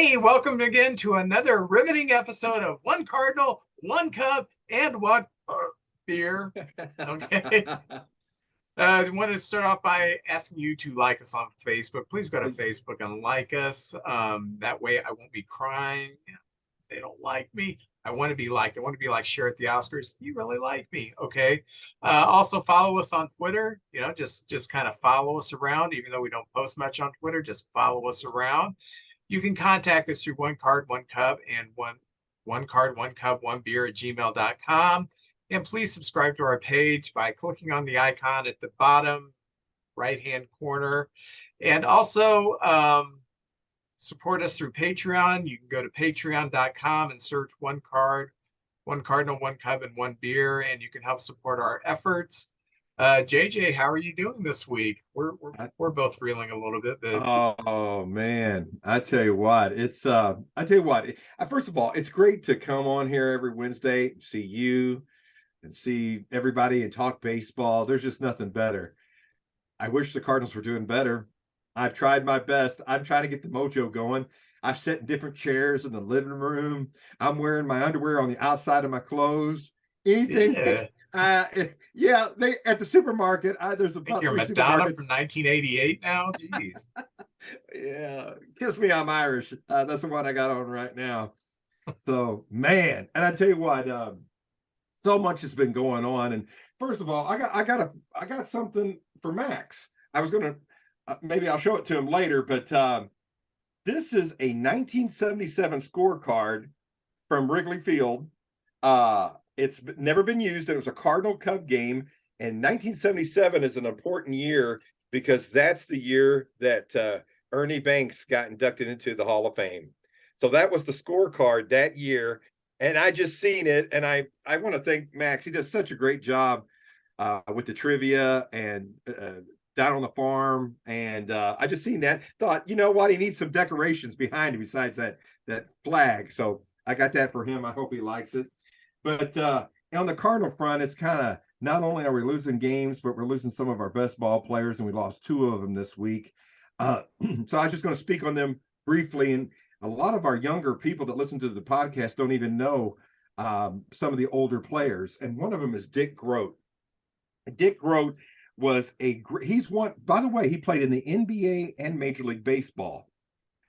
Hey, welcome again to another riveting episode of One Cardinal, One Cub, and One Beer. Okay. I want to start off by asking you to like us on Facebook. Please go to Facebook and like us. That way I won't be crying. They don't like me. I want to be liked. I want to be like Cher at the Oscars. You really like me, okay? Also follow us on Twitter. Just kind of follow us around, even though we don't post much on Twitter. Just follow us around. You can contact us through One Card, One Cub, and one card, one cub, one beer at gmail.com. And please subscribe to our page by clicking on the icon at the bottom right-hand corner. And also support us through Patreon. You can go to patreon.com and search One Card, One Cardinal, One Cub, and One Beer, and you can help support our efforts. JJ, how are you doing this week? We're both reeling a little bit, but Oh man, I tell you what, first of all, it's great to come on here every Wednesday, see you and see everybody and talk baseball. There's just nothing better. I wish the Cardinals were doing better. I've tried my best. I'm trying to get the mojo going. I've sat in different chairs in the living room. I'm wearing my underwear on the outside of my clothes. Anything. Yeah. They at the supermarket. There's I think about you're three Madonna supermarkets. from 1988 now. Jeez. Yeah, kiss me, I'm Irish. That's the one I got on right now. So, man, and I tell you what, so much has been going on. And first of all, I got something for Max. I was gonna maybe I'll show it to him later, but this is a 1977 scorecard from Wrigley Field. It's never been used. It was a Cardinal Cub game, and 1977 is an important year because that's the year that Ernie Banks got inducted into the Hall of Fame. So that was the scorecard that year, and I just seen it, and I want to thank Max. He does such a great job with the trivia and down on the farm, and I just seen that. Thought, you know what, he needs some decorations behind him besides that flag. So I got that for him. I hope he likes it. But on the Cardinal front, it's kind of not only are we losing games, but we're losing some of our best ball players, and we lost two of them this week. So I was just going to speak on them briefly. And a lot of our younger people that listen to the podcast don't even know some of the older players. And one of them is Dick Groat. Dick Groat was he's one, by the way, he played in the NBA and Major League Baseball.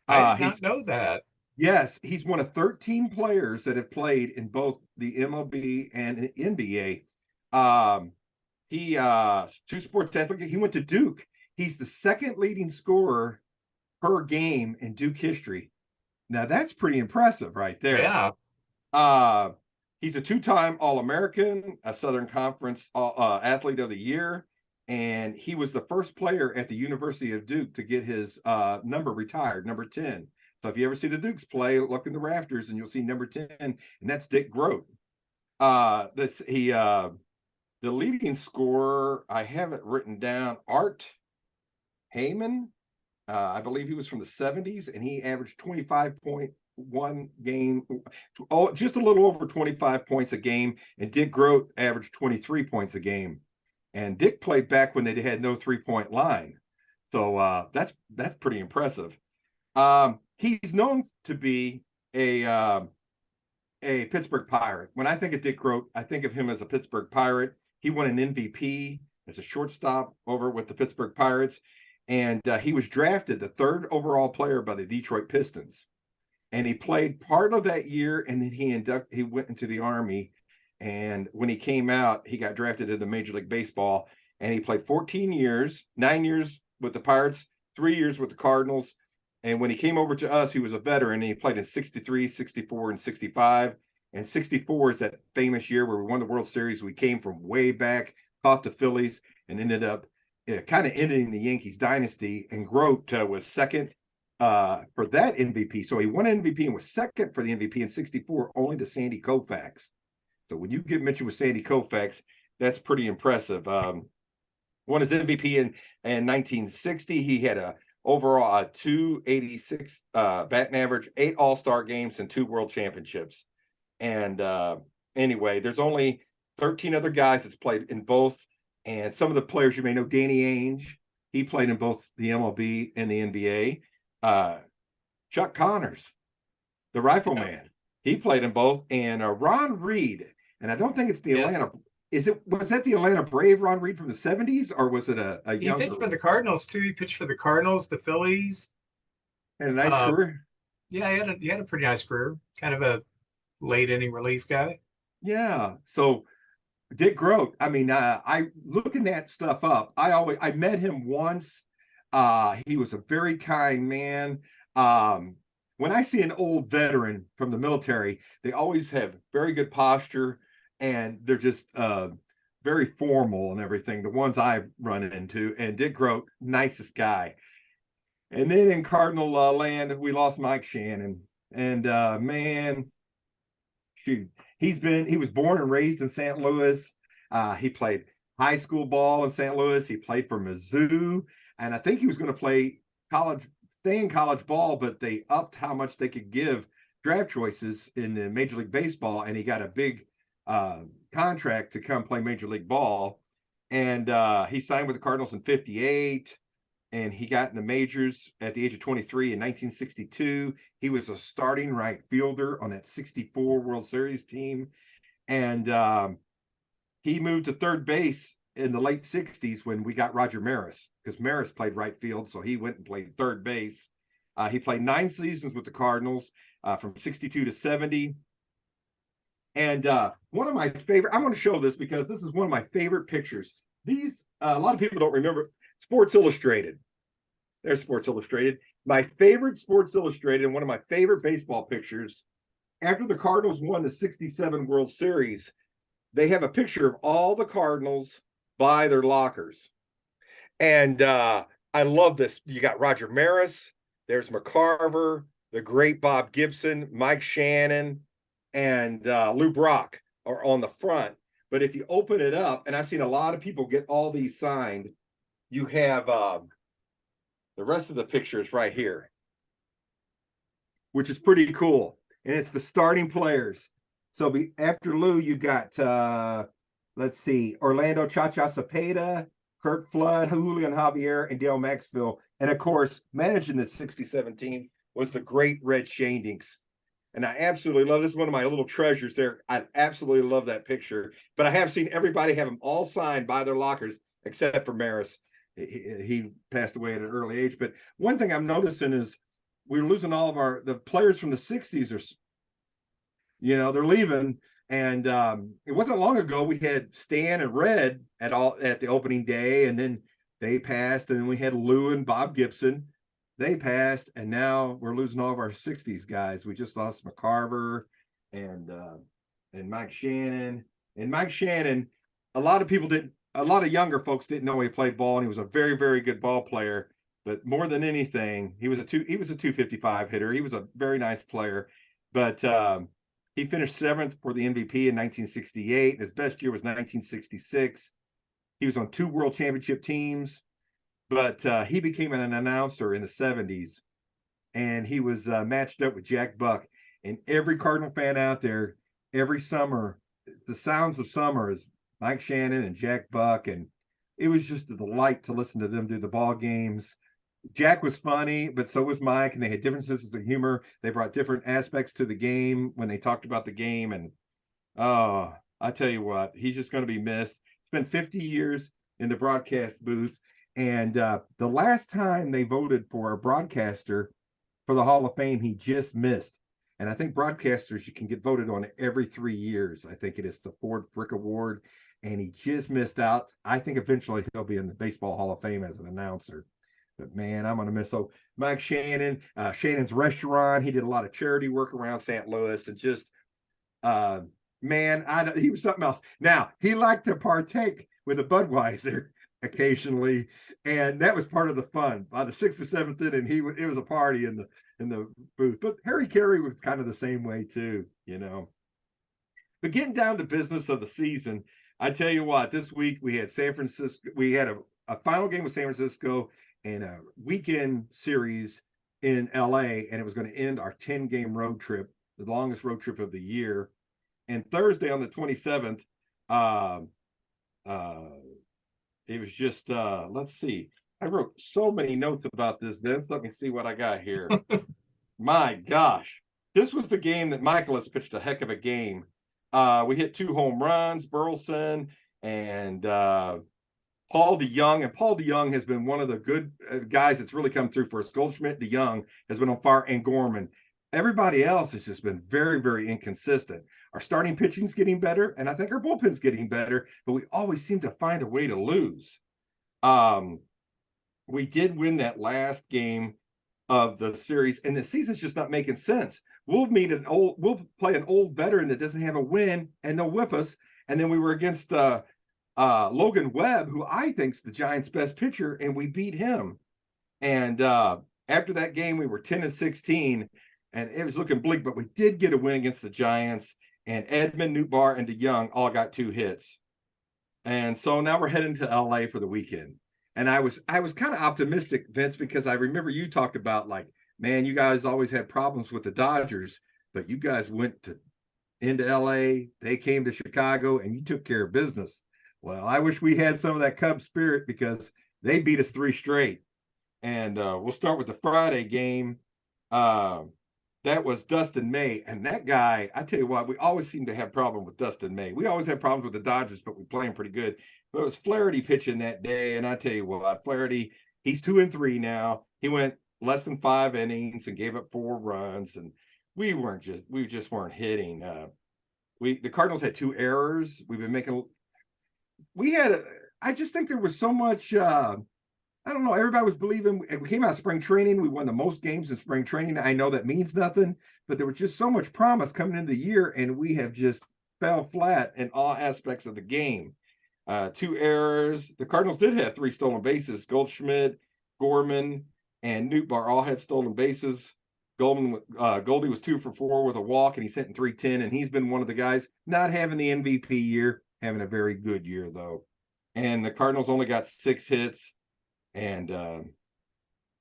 I did not know that. Yes, he's one of 13 players that have played in both the MLB and NBA. He two sports athlete. He went to Duke. He's the second leading scorer per game in Duke history. Now that's pretty impressive right there. Yeah. He's a two-time All-American, a Southern Conference Athlete of the Year, and he was the first player at the University of Duke to get his number retired, number 10. So if you ever see the Dukes play, look in the rafters and you'll see number 10, and that's Dick Groat. The leading scorer, I have it written down, Art Heyman. I believe he was from the 70s, and he averaged 25.1 game, just a little over 25 points a game, and Dick Groat averaged 23 points a game. And Dick played back when they had no three-point line. So that's pretty impressive. He's known to be a Pittsburgh Pirate. When I think of Dick Groat, I think of him as a Pittsburgh Pirate. He won an MVP as a shortstop over with the Pittsburgh Pirates, and he was drafted the third overall player by the Detroit Pistons. And he played part of that year, and then he went into the Army. And when he came out, he got drafted into Major League Baseball, and he played 14 years, 9 years with the Pirates, 3 years with the Cardinals. And when he came over to us, he was a veteran, and he played in 63, 64, and 65. And 64 is that famous year where we won the World Series. We came from way back, caught the Phillies, and ended up kind of ending the Yankees dynasty. And Groat was second for that MVP. So he won MVP and was second for the MVP in 64, only to Sandy Koufax. So when you get mentioned with Sandy Koufax, that's pretty impressive. Won his MVP in 1960. He had a overall 286 batting average, 8 All-Star games, and 2 World Championships. And anyway, there's only 13 other guys that's played in both. And some of the players you may know, Danny Ainge, he played in both the MLB and the NBA. Chuck Connors, the Rifleman. He played in both. And Ron Reed, and I don't think it's the Yes. Atlanta. Was that the Atlanta Brave Ron Reed from the 70s, or was it a He younger pitched for the Cardinals too. He pitched for the Cardinals, the Phillies. and a nice career? Yeah, he had a pretty nice career. Kind of a late inning relief guy. Yeah. So Dick Groat. I mean, I looking that stuff up. I met him once. He was a very kind man. When I see an old veteran from the military, they always have very good posture, and they're just very formal and everything. The ones I've run into, and Dick Groat, nicest guy. And then in Cardinal land, we lost Mike Shannon, and man, shoot, he was born and raised in St. Louis. He played high school ball in St. Louis. He played for Mizzou, and I think he was going to stay in college ball, but they upped how much they could give draft choices in the Major League Baseball, and he got a big contract to come play Major League Ball. And he signed with the Cardinals in '58. And he got in the majors at the age of 23 in 1962. He was a starting right fielder on that 64 World Series team. And he moved to third base in the late 60s when we got Roger Maris, because Maris played right field. So he went and played third base. He played 9 seasons with the Cardinals from 62 to 70. And one of my favorite, I want to show this because this is one of my favorite pictures. These, a lot of people don't remember. Sports Illustrated. There's Sports Illustrated. My favorite Sports Illustrated and one of my favorite baseball pictures. After the Cardinals won the 67 World Series, they have a picture of all the Cardinals by their lockers. And I love this. You got Roger Maris, there's McCarver, the great Bob Gibson, Mike Shannon, and Lou Brock are on the front. But if you open it up, and I've seen a lot of people get all these signed, you have the rest of the pictures right here, which is pretty cool. And it's the starting players. So after Lou, you got, let's see, Orlando Cha-Cha Cepeda, Kurt Flood, Julian Javier, and Dale Maxwell. And of course, managing the 67 team was the great Red Shandings. And I absolutely love this. One of my little treasures there. I absolutely love that picture. But I have seen everybody have them all signed by their lockers, except for Maris. He passed away at an early age. But one thing I'm noticing is we're losing all of the players from the 60s are, they're leaving. And it wasn't long ago we had Stan and Red at the opening day, and then they passed. And then we had Lou and Bob Gibson. They passed, and now we're losing all of our 60s guys. We just lost McCarver and Mike Shannon. And Mike Shannon, a lot of younger folks didn't know he played ball, and he was a very, very good ball player. But more than anything, he was a 255 hitter. He was a very nice player. But he finished 7th for the MVP in 1968. His best year was 1966. He was on 2 world championship teams, but he became an announcer in the 70s, and he was matched up with Jack Buck. And every Cardinal fan out there, every summer, the sounds of summer is Mike Shannon and Jack Buck, and it was just a delight to listen to them do the ball games. Jack was funny, but so was Mike, and they had different senses of humor. They brought different aspects to the game when they talked about the game, and I tell you what, he's just going to be missed. Spent 50 years in the broadcast booth, and the last time they voted for a broadcaster for the Hall of Fame, he just missed. And I think broadcasters, you can get voted on every 3 years. I think it is the Ford Frick Award, and he just missed out. I think eventually he'll be in the Baseball Hall of Fame as an announcer. But man, I'm going to miss. So Mike Shannon, Shannon's Restaurant, he did a lot of charity work around St. Louis, and just, man, he was something else. Now, he liked to partake with a Budweiser occasionally, and that was part of the fun. By the 6th or 7th inning, it was a party in the booth. But Harry Carey was kind of the same way too, But getting down to business of the season, I tell you what, this week we had San Francisco. We had a final game with San Francisco and a weekend series in LA, and it was going to end our 10-game road trip, the longest road trip of the year. And Thursday on the 27th, it was just, let's see. I wrote so many notes about this, Vince. Let me see what I got here. My gosh. this was the game that Michaelis pitched a heck of a game. We hit 2 home runs, Burleson and Paul DeYoung. And Paul DeYoung has been one of the good guys that's really come through for us. Goldschmidt, DeYoung has been on fire, and Gorman. Everybody else has just been very, very inconsistent. Our starting pitching's getting better, and I think our bullpen's getting better, but we always seem to find a way to lose. We did win that last game of the series, and the season's just not making sense. We'll play an old veteran that doesn't have a win, and they'll whip us. And then we were against Logan Webb, who I think's the Giants' best pitcher, and we beat him. And after that game, we were 10-16, and it was looking bleak, but we did get a win against the Giants, and Edman, Nootbaar, and DeYoung all got 2 hits. And so now we're heading to LA for the weekend. And I was kind of optimistic, Vince, because I remember you talked about, like, man, you guys always had problems with the Dodgers, but you guys went into LA, they came to Chicago, and you took care of business. Well, I wish we had some of that Cubs spirit, because they beat us 3 straight. And we'll start with the Friday game. That was Dustin May. And that guy, I tell you what, we always seem to have problems with Dustin May. We always have problems with the Dodgers, but we play him pretty good. But it was Flaherty pitching that day. And I tell you what, Flaherty, he's 2-3 now. He went less than 5 innings and gave up 4 runs. And we just weren't hitting. The Cardinals had 2 errors. We've been making, I just think there was so much, I don't know. Everybody was believing. We came out of spring training. We won the most games in spring training. I know that means nothing, but there was just so much promise coming into the year, and we have just fell flat in all aspects of the game. 2 errors. The Cardinals did have 3 stolen bases. Goldschmidt, Gorman, and Nootbaar all had stolen bases. Goldie was 2 for 4 with a walk, and he's hitting .310, and he's been one of the guys not having the MVP year, having a very good year, though. And the Cardinals only got 6 hits. And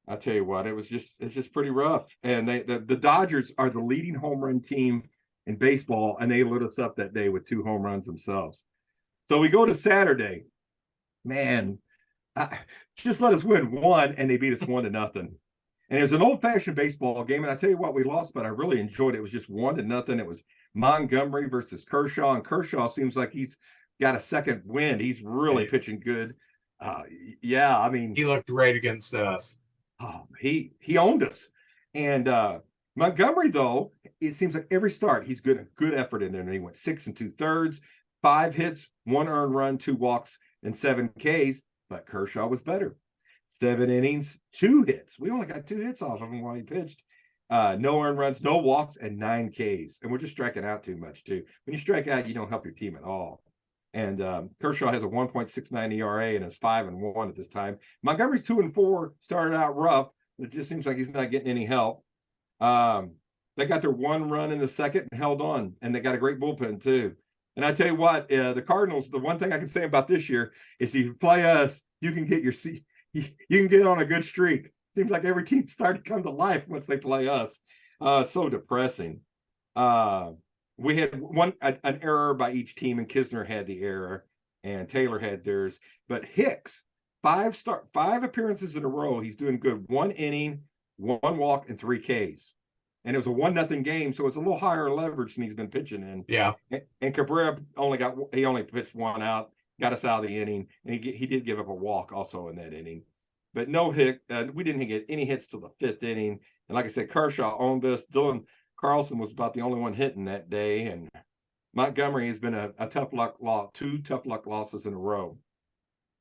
I tell you what, it's just pretty rough. And the Dodgers are the leading home run team in baseball, and they lit us up that day with 2 home runs themselves. So we go to Saturday, man. Just let us win 1, and they beat us 1-0. And it was an old-fashioned baseball game, and I tell you what, we lost, but I really enjoyed it. It was just 1-0. It was Montgomery versus Kershaw, and Kershaw seems like he's got a second wind. He's really pitching good. Yeah, I mean, he looked great against us. He owned us. And Montgomery, though, it seems like every start he's good effort in there. And he went 6 2/3, 5 hits, 1 earned run, 2 walks, and 7 Ks. But Kershaw was better. 7 innings, 2 hits. We only got 2 hits off of him while he pitched. No earned runs, no walks, and 9 Ks. And we're just striking out too much, too. When you strike out, you don't help your team at all. And Kershaw has a 1.69 ERA and is 5-1 at this time. Montgomery's 2-4, started out rough. It just seems like he's not getting any help. They got their 1 run in the second and held on, and they got a great bullpen too. And I tell you what, the Cardinals, the one thing I can say about this year is if you play us, you can get you can get on a good streak. Seems like every team started to come to life once they play us. It's so depressing. We had an error by each team, and Kisner had the error, and Taylor had theirs. But Hicks, 5 appearances in a row, he's doing good. 1 inning, 1 walk, and 3 Ks. And it was a 1-0 game, so it's a little higher leverage than he's been pitching in. Yeah. And Cabrera only pitched 1 out, got us out of the inning, and he did give up a walk also in that inning. But no hit. We didn't get any hits till the 5th inning. And like I said, Kershaw owned us. Dylan Carlson was about the only one hitting that day, and Montgomery has been a tough luck loss, 2 tough luck losses in a row.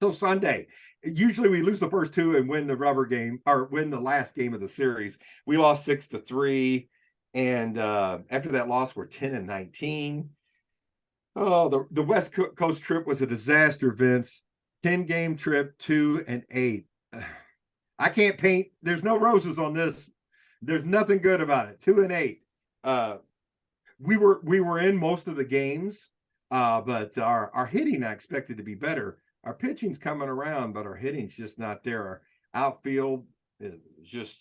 So Sunday, usually we lose the first 2 and win the rubber game, or win the last game of the series. We lost 6-3, and after that loss, we're 10-19. Oh, the West Coast trip was a disaster, Vince. 10-game trip, 2-8. I can't paint. There's no roses on this. There's nothing good about it. 2-8. We were in most of the games, but our hitting I expected to be better. Our pitching's coming around, but our hitting's just not there. Our outfield just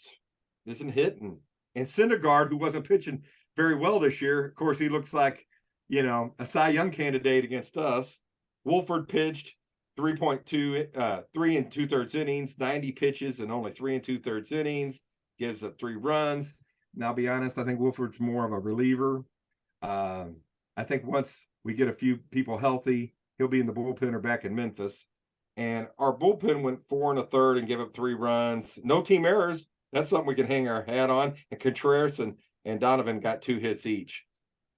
isn't hitting. And Syndergaard, who wasn't pitching very well this year, of course, he looks like, a Cy Young candidate against us. Wolford pitched 3 2/3 innings, 90 pitches, and only 3 2/3 innings. Gives up 3 runs. And I'll be honest, I think Wolford's more of a reliever. I think once we get a few people healthy, he'll be in the bullpen or back in Memphis. And our bullpen went 4 1/3 and gave up 3 runs. No team errors. That's something we can hang our hat on. And Contreras and Donovan got 2 hits each.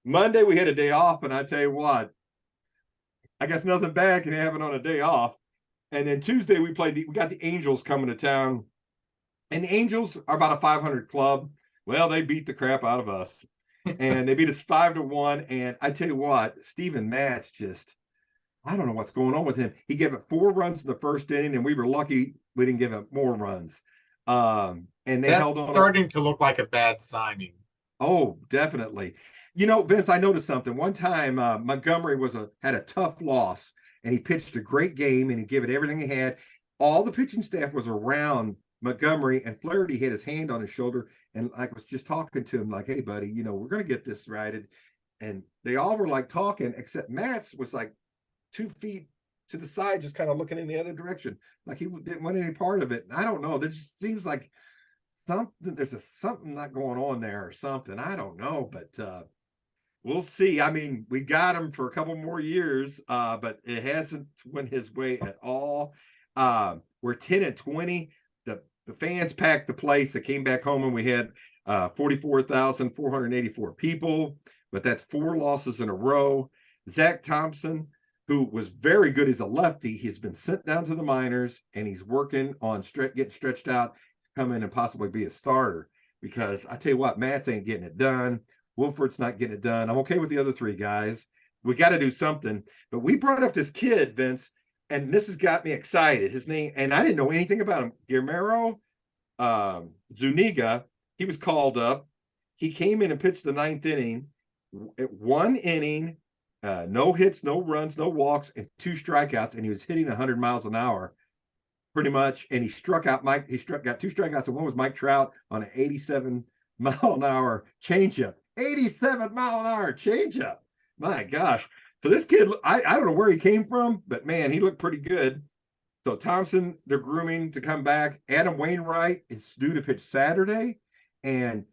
Monday, we had a day off, and I tell you what, I guess nothing bad can happen on a day off. And then Tuesday, we got the Angels coming to town. And the Angels are about a 500 club. Well, they beat the crap out of us. And they beat us 5-1. And I tell you what, Steven Matz just, I don't know what's going on with him. He gave up 4 runs in the first inning, and we were lucky we didn't give up more runs. And they held on. Starting to look like a bad signing. Oh, definitely. You know, Vince, I noticed something. One time, Montgomery had a tough loss, and he pitched a great game, and he gave it everything he had. All the pitching staff was around Montgomery, and Flaherty had his hand on his shoulder, and I was just talking to him like, "Hey, buddy, you know, we're going to get this righted." And they all were like talking, except Matz was like 2 feet to the side, just kind of looking in the other direction, like he didn't want any part of it. And I don't know. There just seems like there's something not going on there or something. I don't know, but we'll see. I mean, we got him for a couple more years, but it hasn't went his way at all. We're 10-20. The fans packed the place. They came back home, and we had 44,484 people, but that's 4 losses in a row. Zach Thompson, who was very good as a lefty, he's been sent down to the minors, and he's working on getting stretched out, come in and possibly be a starter. Because I tell you what, Matz ain't getting it done. Wolford's not getting it done. I'm okay with the other 3 guys. We got to do something. But we brought up this kid, Vince, and this has got me excited. His name, and I didn't know anything about him. Guillermo Zuniga. He was called up. He came in and pitched the 9th inning. 1 inning, no hits, no runs, no walks, and 2 strikeouts, and he was hitting 100 miles an hour, pretty much. And he got 2 strikeouts, and one was Mike Trout on an 87-mile-an-hour changeup. 87-mile-an-hour changeup. My gosh. So this kid, I don't know where he came from, but man, he looked pretty good. So Thompson, they're grooming to come back. Adam Wainwright is due to pitch Saturday. And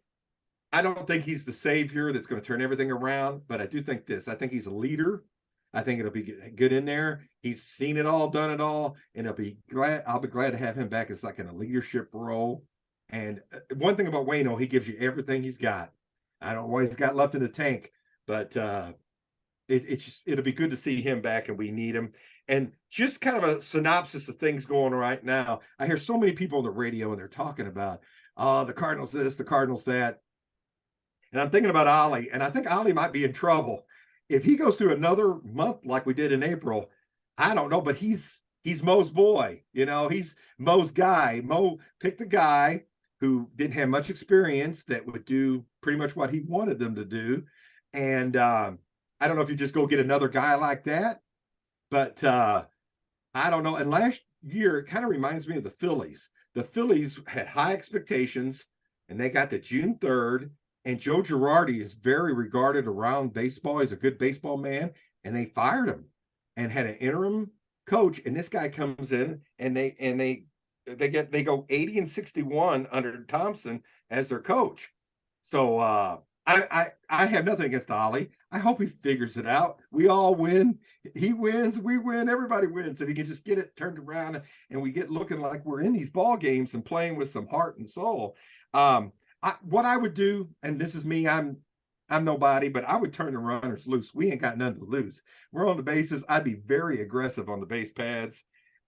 I don't think he's the savior that's going to turn everything around, but I do think this. I think he's a leader. I think it'll be good in there. He's seen it all, done it all, and I'll be glad to have him back as like in a leadership role. And one thing about Wayno, he gives you everything he's got. I don't know what he's got left in the tank, but it'll be good to see him back, and we need him. And just kind of a synopsis of things going right now. I hear so many people on the radio, and they're talking about, the Cardinals this, the Cardinals that. And I'm thinking about Ollie, and I think Ollie might be in trouble. If he goes through another month like we did in April, I don't know, but he's Mo's boy. You know, he's Mo's guy. Mo picked a guy who didn't have much experience that would do pretty much what he wanted them to do. And I don't know if you just go get another guy like that, but I don't know. And last year, it kind of reminds me of the Phillies. The Phillies had high expectations, and they got to June 3rd. And Joe Girardi is very regarded around baseball. He's a good baseball man, and they fired him and had an interim coach. And this guy comes in, and they go 80-61 under Thompson as their coach. So I have nothing against Ollie. I hope he figures it out. We all win. He wins. We win. Everybody wins. If he can just get it turned around, and we get looking like we're in these ball games and playing with some heart and soul. What I would do, and this is me, I'm nobody, but I would turn the runners loose. We ain't got nothing to lose. We're on the bases. I'd be very aggressive on the base pads.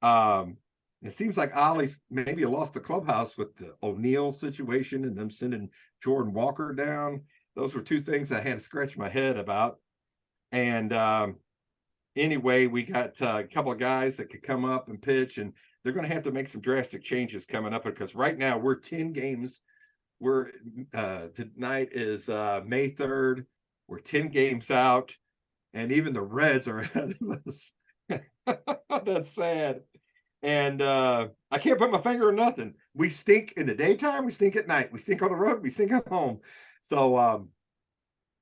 It seems like Ollie's maybe lost the clubhouse with the O'Neill situation and them sending Jordan Walker down. Those were 2 things I had to scratch my head about. And anyway, we got a couple of guys that could come up and pitch, and they're going to have to make some drastic changes coming up, because right now we're 10 games. Tonight is May 3rd. We're 10 games out, and even the Reds are ahead of us. That's sad. And I can't put my finger on nothing. We stink in the daytime. We stink at night. We stink on the road. We stink at home. So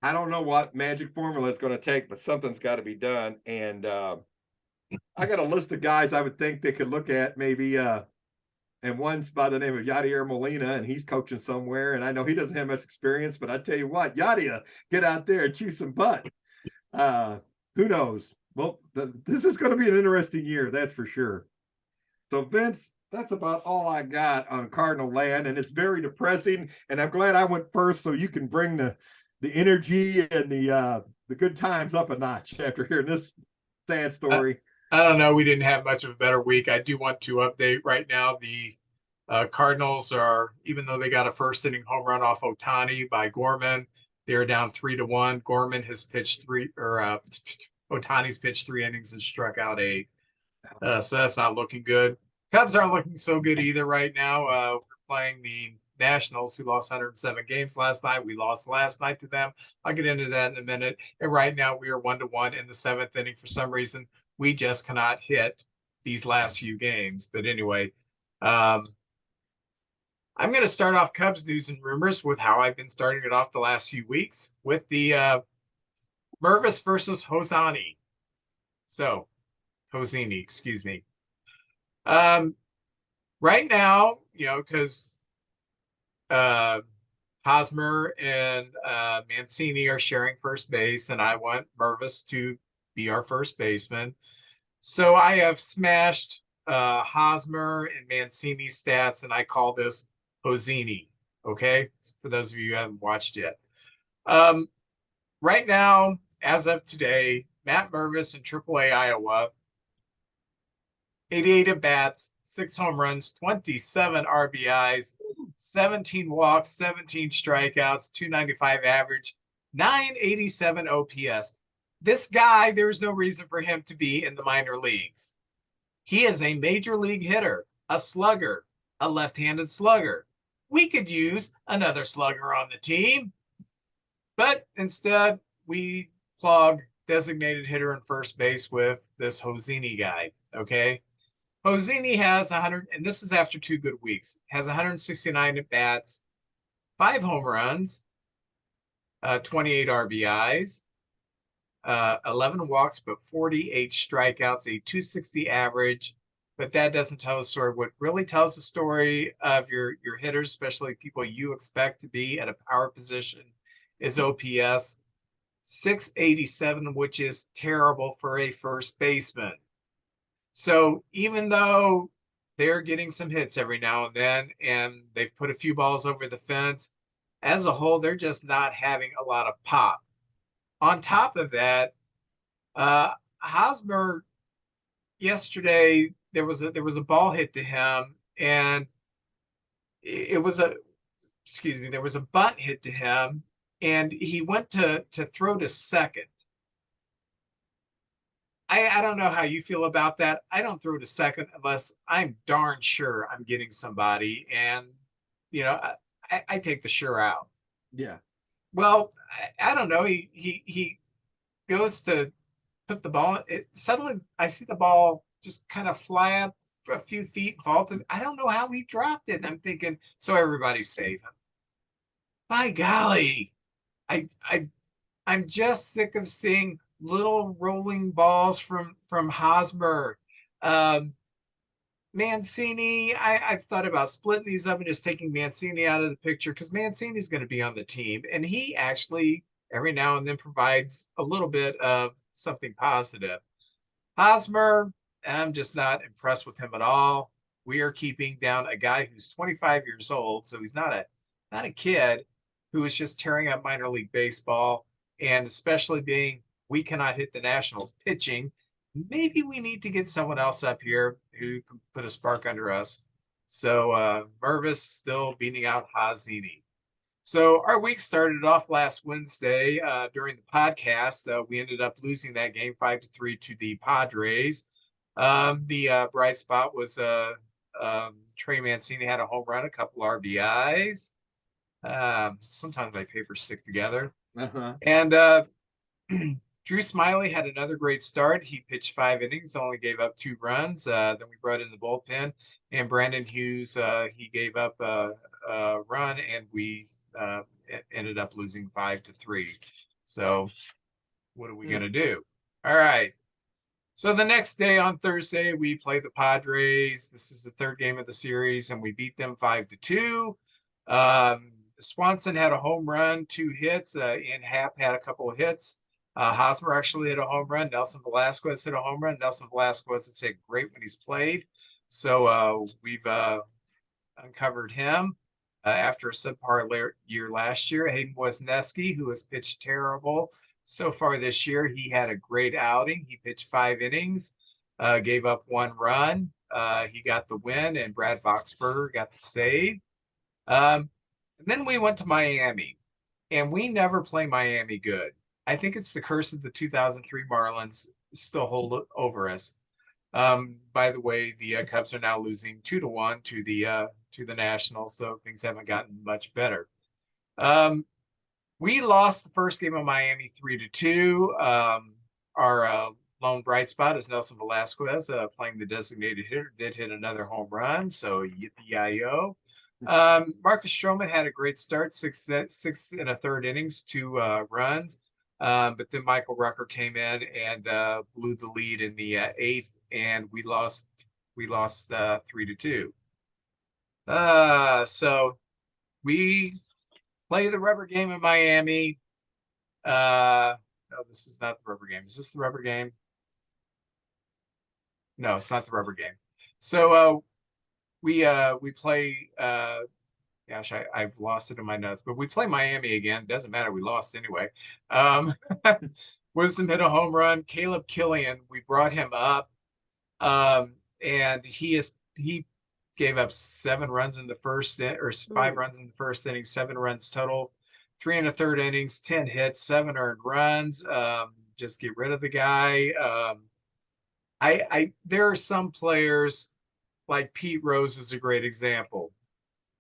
I don't know what magic formula it's going to take, but something's got to be done. And I got a list of guys I would think they could look at, maybe and one's by the name of Yadier Molina, and he's coaching somewhere. And I know he doesn't have much experience, but I tell you what, Yadier, get out there and chew some butt. Who knows? Well, this is going to be an interesting year, that's for sure. So, Vince, that's about all I got on Cardinal land, and it's very depressing. And I'm glad I went first, so you can bring the energy and the good times up a notch after hearing this sad story. I don't know. We didn't have much of a better week. I do want to update right now. The Cardinals are, even though they got a first inning home run off Ohtani by Gorman, they're down 3-1. Gorman has pitched Ohtani's pitched 3 innings and struck out 8. So that's not looking good. Cubs aren't looking so good either right now. We're playing the Nationals, who lost 107 games last night. We lost last night to them. I'll get into that in a minute. And right now we are 1-1 in the 7th inning. For some reason, we just cannot hit these last few games. But anyway, I'm going to start off Cubs news and rumors with how I've been starting it off the last few weeks with the Mervis versus Hosani. So, Hosini, excuse me. Right now, because Hosmer and Mancini are sharing first base, and I want Mervis to be our first baseman. So I have smashed Hosmer and Mancini's stats, and I call this Hosini. Okay, for those of you who haven't watched yet. Right now, as of today, Matt Mervis in AAA Iowa, 88 at bats, 6 home runs, 27 RBIs, 17 walks, 17 strikeouts, 295 average, 987 OPS. This guy, there's no reason for him to be in the minor leagues. He is a major league hitter, a slugger, a left-handed slugger. We could use another slugger on the team, but instead we plug designated hitter in first base with this Hosini guy, okay? Hosini has 100, and this is after 2 good weeks, has 169 at bats, 5 home runs, 28 RBIs, 11 walks, but 48 strikeouts, a 260 average. But that doesn't tell the story. What really tells the story of your hitters, especially people you expect to be at a power position, is OPS 687, which is terrible for a first baseman. So even though they're getting some hits every now and then, and they've put a few balls over the fence, as a whole, they're just not having a lot of pop. On top of that, Hosmer yesterday, there was a ball hit to him, and there was a bunt hit to him, and he went to throw to second. I don't know how you feel about that. I don't throw to second unless I'm darn sure I'm getting somebody, and I take the sure out. Yeah. Well, I don't know. He goes to put the ball. Suddenly, I see the ball just kind of fly up for a few feet, vaulted. I don't know how he dropped it. And I'm thinking, so everybody save him. By golly, I'm just sick of seeing little rolling balls from Hosmer. Mancini, I've thought about splitting these up and just taking Mancini out of the picture because Mancini's going to be on the team, and he actually every now and then provides a little bit of something positive. Hosmer, I'm just not impressed with him at all. We are keeping down a guy who's 25 years old, so he's not a kid who is just tearing up minor league baseball, and especially being we cannot hit the Nationals pitching. Maybe we need to get someone else up here who can put a spark under us. So Mervis still beating out Hosini. So our week started off last Wednesday during the podcast. We ended up losing that game 5-3 to the Padres. The bright spot was Trey Mancini had a home run, a couple RBIs. Sometimes my papers stick together. And Drew Smiley had another great start. He pitched 5 innings, only gave up 2 runs. Then we brought in the bullpen, and Brandon Hughes, he gave up a run, and we ended up losing 5-3. So what are we going to do? All right. So the next day on Thursday, we play the Padres. This is the third game of the series, and we beat them 5-2. Swanson had a home run, 2 hits. Ian Happ had a couple of hits. Hosmer actually hit a home run. Nelson Velasquez hit a home run. Nelson Velasquez has hit great when he's played. So we've uncovered him after a subpar year last year. Hayden Wesneski, who has pitched terrible so far this year, he had a great outing. He pitched 5 innings, gave up 1 run. He got the win, and Brad Boxberger got the save. And then we went to Miami, and we never play Miami good. I think it's the curse of the 2003 Marlins still hold over us. By the way, the Cubs are now losing 2-1 to the Nationals, so things haven't gotten much better. We lost the first game of Miami 3-2. Our lone bright spot is Nelson Velasquez, playing the designated hitter, did hit another home run, so yippee-yi-yo. Marcus Stroman had a great start, 6 and a third innings, 2 runs. But then Michael Rucker came in and blew the lead in the 8th, and we lost 3-2. So we play the rubber game in Miami. No, this is not the rubber game. Is this the rubber game? No, it's not the rubber game. So we play gosh, I've lost it in my notes, but we play Miami again. Doesn't matter. We lost anyway. Wisdom hit a home run. Caleb Killian, we brought him up. And he gave up 7 runs in the first, or 5 runs in the first inning, 7 runs total, 3 and a third innings, 10 hits, 7 earned runs. Just get rid of the guy. There are some players, like Pete Rose is a great example,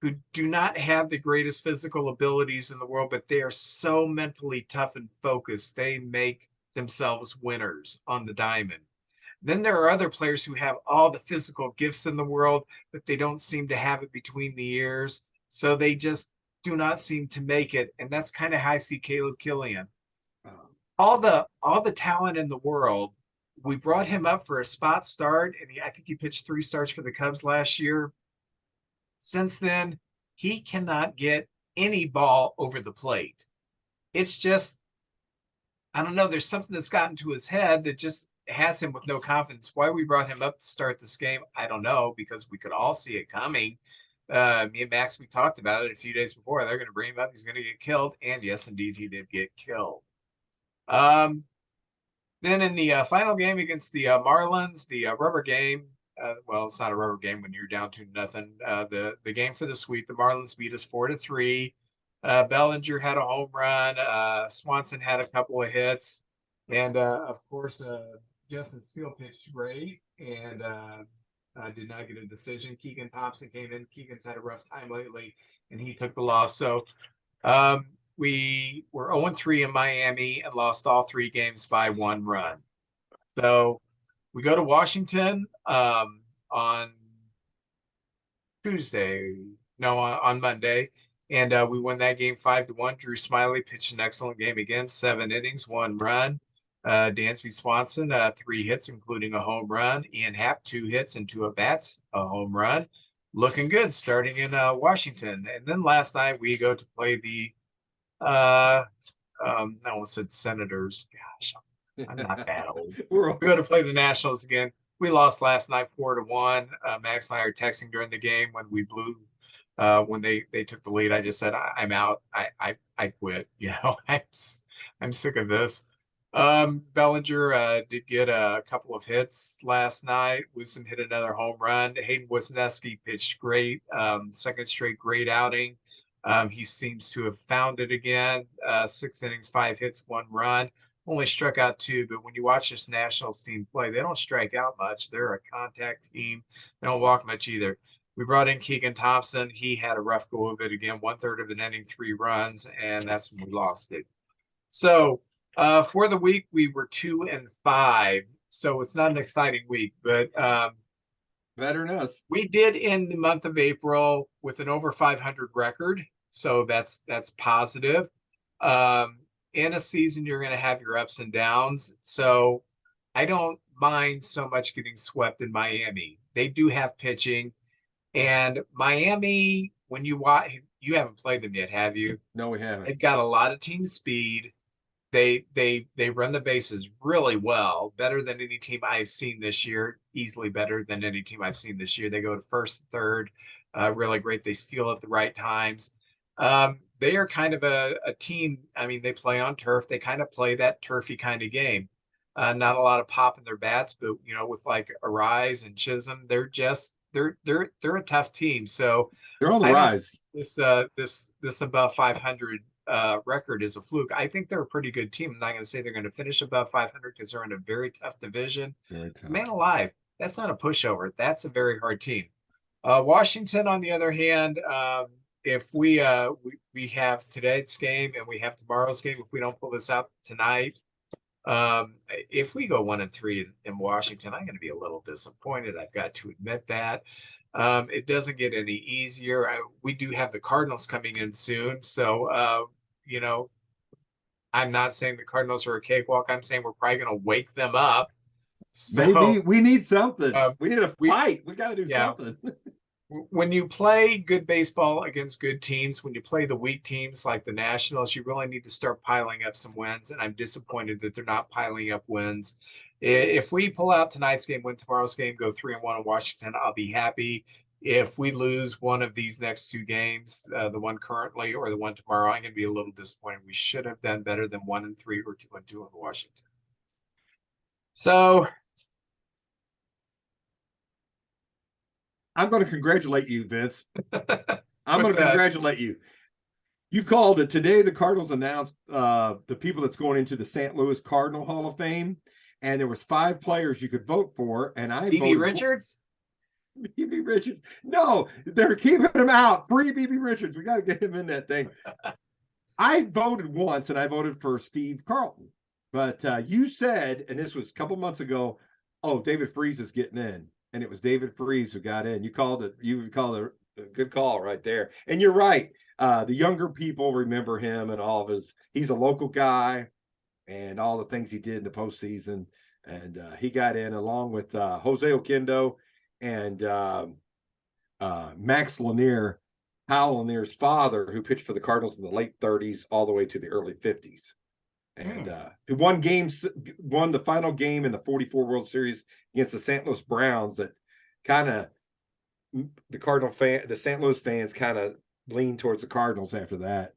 who do not have the greatest physical abilities in the world, but they are so mentally tough and focused. They make themselves winners on the diamond. Then there are other players who have all the physical gifts in the world, but they don't seem to have it between the ears. So they just do not seem to make it. And that's kind of how I see Caleb Killian. All the talent in the world. We brought him up for a spot start, and I think he pitched 3 starts for the Cubs last year. Since then, he cannot get any ball over the plate. It's just, I don't know, there's something that's gotten to his head that just has him with no confidence. Why we brought him up to start this game, I don't know, because we could all see it coming. Me and Max, we talked about it a few days before. They're going to bring him up. He's going to get killed. And yes, indeed, he did get killed. Then in the final game against the Marlins, the rubber game, well, it's not a rubber game when you're down 2-0. The game for the sweep, the Marlins beat us 4-3. Bellinger had a home run. Swanson had a couple of hits. And, of course, Justin Steele pitched great and did not get a decision. Keegan Thompson came in. Keegan's had a rough time lately, and he took the loss. So we were 0-3 in Miami and lost all 3 games by 1 run. So we go to Washington on Monday, and we won that game 5-1. Drew Smiley pitched an excellent game again, 7 innings, 1 run. Dansby Swanson, 3 hits, including a home run. Ian Happ, 2 hits and 2 at-bats, a home run. Looking good starting in Washington. And then last night we go to play the I almost said Senators. Gosh, I'm not that old. We go to play the Nationals again. We lost last night 4-1. Max and I are texting during the game when we blew, when they took the lead. I just said, I'm out. I quit. You know, I'm sick of this. Bellinger did get a couple of hits last night. Wisdom hit another home run. Hayden Wesneski pitched great. Second straight great outing. He seems to have found it again. 6 innings, 5 hits, 1 run. Only struck out 2, but when you watch this Nationals team play, they don't strike out much. They're a contact team. They don't walk much either. We brought in Keegan Thompson. He had a rough go of it again, 1/3 of an inning, 3 runs, and that's when we lost it. So for the week, we were 2-5. So it's not an exciting week, but better than us. We did end the month of April with an over 500 record, so that's positive. In a season, you're going to have your ups and downs. So I don't mind so much getting swept in Miami. They do have pitching, and Miami, when you watch, you haven't played them yet, have you? No, we haven't. They've got a lot of team speed. They run the bases really well, better than any team I've seen this year, easily better than any team I've seen this year. They go to first, third, really great. They steal at the right times. They are kind of a team. I mean, they play on turf. They kind of play that turfy kind of game. Not a lot of pop in their bats, but with like Arise and Chisholm, they're a tough team. So They're on the I don't rise. this above 500 record is a fluke. I think they're a pretty good team. I'm not going to say they're going to finish above 500 because they're in a very tough division. Very tough. Man alive, that's not a pushover. That's a very hard team. Washington, on the other hand, if we have today's game and we have tomorrow's game, if we don't pull this out tonight, if we go 1-3 in Washington, I'm going to be a little disappointed. I've got to admit that. It doesn't get any easier. We do have the Cardinals coming in soon. So, I'm not saying the Cardinals are a cakewalk. I'm saying we're probably going to wake them up. So, maybe we need something. We need a fight. We got to do something. When you play good baseball against good teams, when you play the weak teams like the Nationals, you really need to start piling up some wins. And I'm disappointed that they're not piling up wins. If we pull out tonight's game, win tomorrow's game, go 3-1 in Washington, I'll be happy. If we lose one of these next two games, the one currently or the one tomorrow, I'm going to be a little disappointed. We should have done better than 1-3 or 2-2 in Washington. So I'm going to congratulate you, Vince. I'm going to congratulate you. You called it today. The Cardinals announced the people that's going into the St. Louis Cardinal Hall of Fame, and there was 5 players you could vote for, and I BB Richards. BB Richards. No, they're keeping him out. Free BB Richards. We got to get him in that thing. I voted once, and I voted for Steve Carlton. But you said, and this was a couple months ago, oh, David Freese is getting in. And it was David Freese who got in. You called it a good call right there. And you're right. The younger people remember him and all of he's a local guy and all the things he did in the postseason. And he got in along with Jose Oquendo and Max Lanier, Hal Lanier's father, who pitched for the Cardinals in the late 30s all the way to the early 50s. And who won the final game in the 44 World Series against the St. Louis Browns that kind of the St. Louis fans kind of leaned towards the Cardinals after that.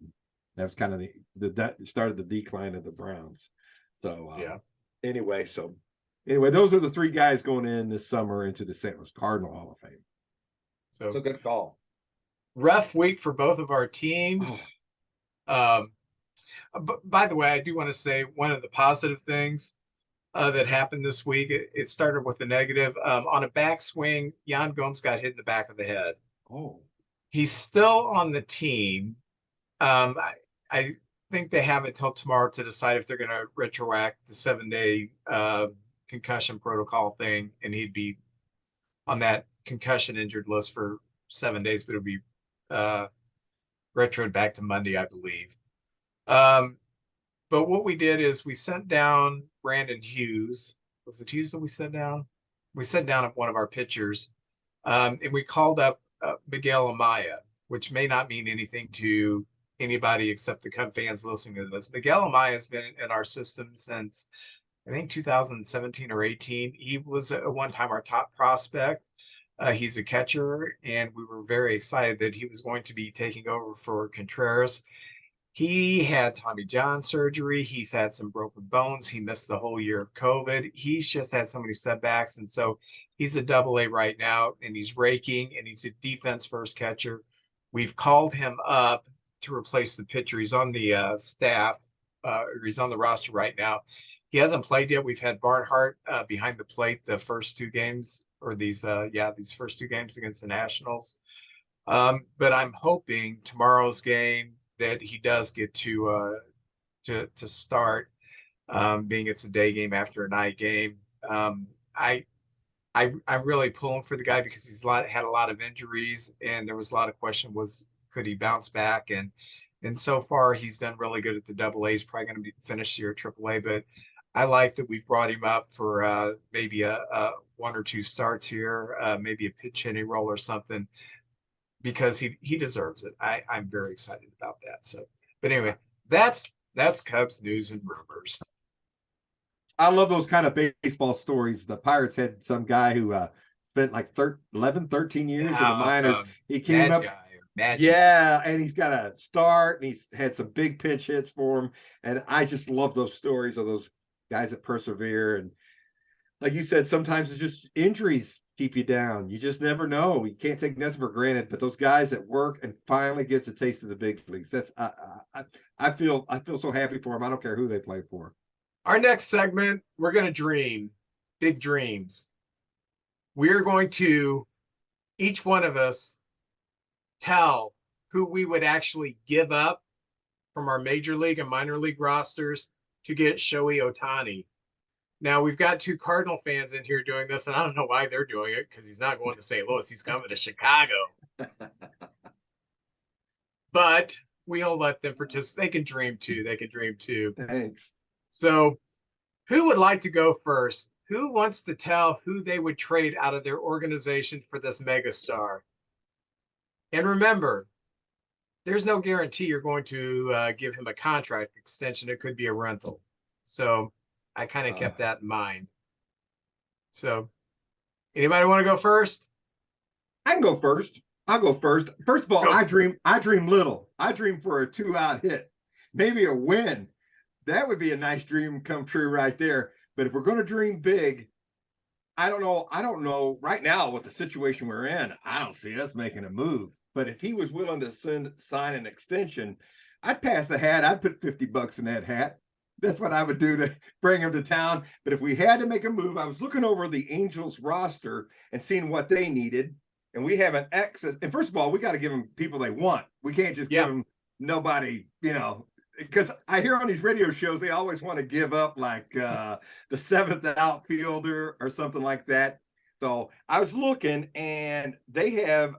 That was kind of that started the decline of the Browns. So anyway, those are the 3 guys going in this summer into the St. Louis Cardinal Hall of Fame. So it's a good call. Rough week for both of our teams. But by the way, I do want to say one of the positive things that happened this week, it started with a negative. On a backswing, Yan Gomes got hit in the back of the head. Oh. He's still on the team. I think they have until tomorrow to decide if they're going to retroact the 7-day concussion protocol thing, and he'd be on that concussion injured list for 7 days, but it'll be retroed back to Monday, I believe. But what we did is we sent down Brandon Hughes. Was it Hughes that we sent down? We sent down one of our pitchers, and we called up Miguel Amaya, which may not mean anything to anybody except the Cub fans listening to this. Miguel Amaya has been in our system since, I think, 2017 or 18. He was at one time our top prospect. He's a catcher, and we were very excited that he was going to be taking over for Contreras. He had Tommy John surgery. He's had some broken bones. He missed the whole year of COVID. He's just had so many setbacks. And so he's a AA right now, and he's raking, and he's a defense first catcher. We've called him up to replace the pitcher. He's on the staff. He's on the roster right now. He hasn't played yet. We've had Barnhart behind the plate the first 2 games, or these first 2 games against the Nationals. But I'm hoping tomorrow's game that he does get to start, being it's a day game after a night game. I'm really pulling for the guy because he's had a lot of injuries, and there was a lot of question could he bounce back, and so far he's done really good at the AA. He's probably going to be finished here at AAA, but I like that we've brought him up for maybe a one or two starts here, maybe a pinch hitting role or something, because he deserves it. I'm very excited about that. So, but anyway, that's Cubs news and rumors. I love those kind of baseball stories. The Pirates had some guy who spent like 11, 13 years in the minors. He came up. Magi. Yeah, and he's got a start, and he's had some big pinch hits for him. And I just love those stories of those guys that persevere. And like you said, sometimes it's just injuries keep you down. You just never know. You can't take nothing for granted. But those guys that work and finally gets a taste of the big leagues, that's I feel so happy for them. I don't care who they play for. Our next segment, we're going to dream big dreams. We're going to, each one of us, tell who we would actually give up from our major league and minor league rosters to get Shohei Ohtani. Now, we've got two Cardinal fans in here doing this, and I don't know why they're doing it, because he's not going to St. Louis. He's coming to Chicago. But we'll let them participate. They can dream too. They can dream too. Thanks. So, who would like to go first? Who wants to tell who they would trade out of their organization for this megastar? And remember, there's no guarantee you're going to give him a contract extension. It could be a rental. So I kind of kept that in mind. So anybody want to go first? I can go first. I'll go first. First of all, I dream little. I dream for a 2-out hit, maybe a win. That would be a nice dream come true right there. But if we're going to dream big, I don't know right now what the situation we're in. I don't see us making a move. But if he was willing to sign an extension, I'd pass the hat. I'd put $50 in that hat. That's what I would do to bring him to town. But if we had to make a move, I was looking over the Angels roster and seeing what they needed. And we have an excess. And first of all, we got to give them people they want. We can't just give them nobody, because I hear on these radio shows, they always want to give up like the 7th outfielder or something like that. So I was looking, and they have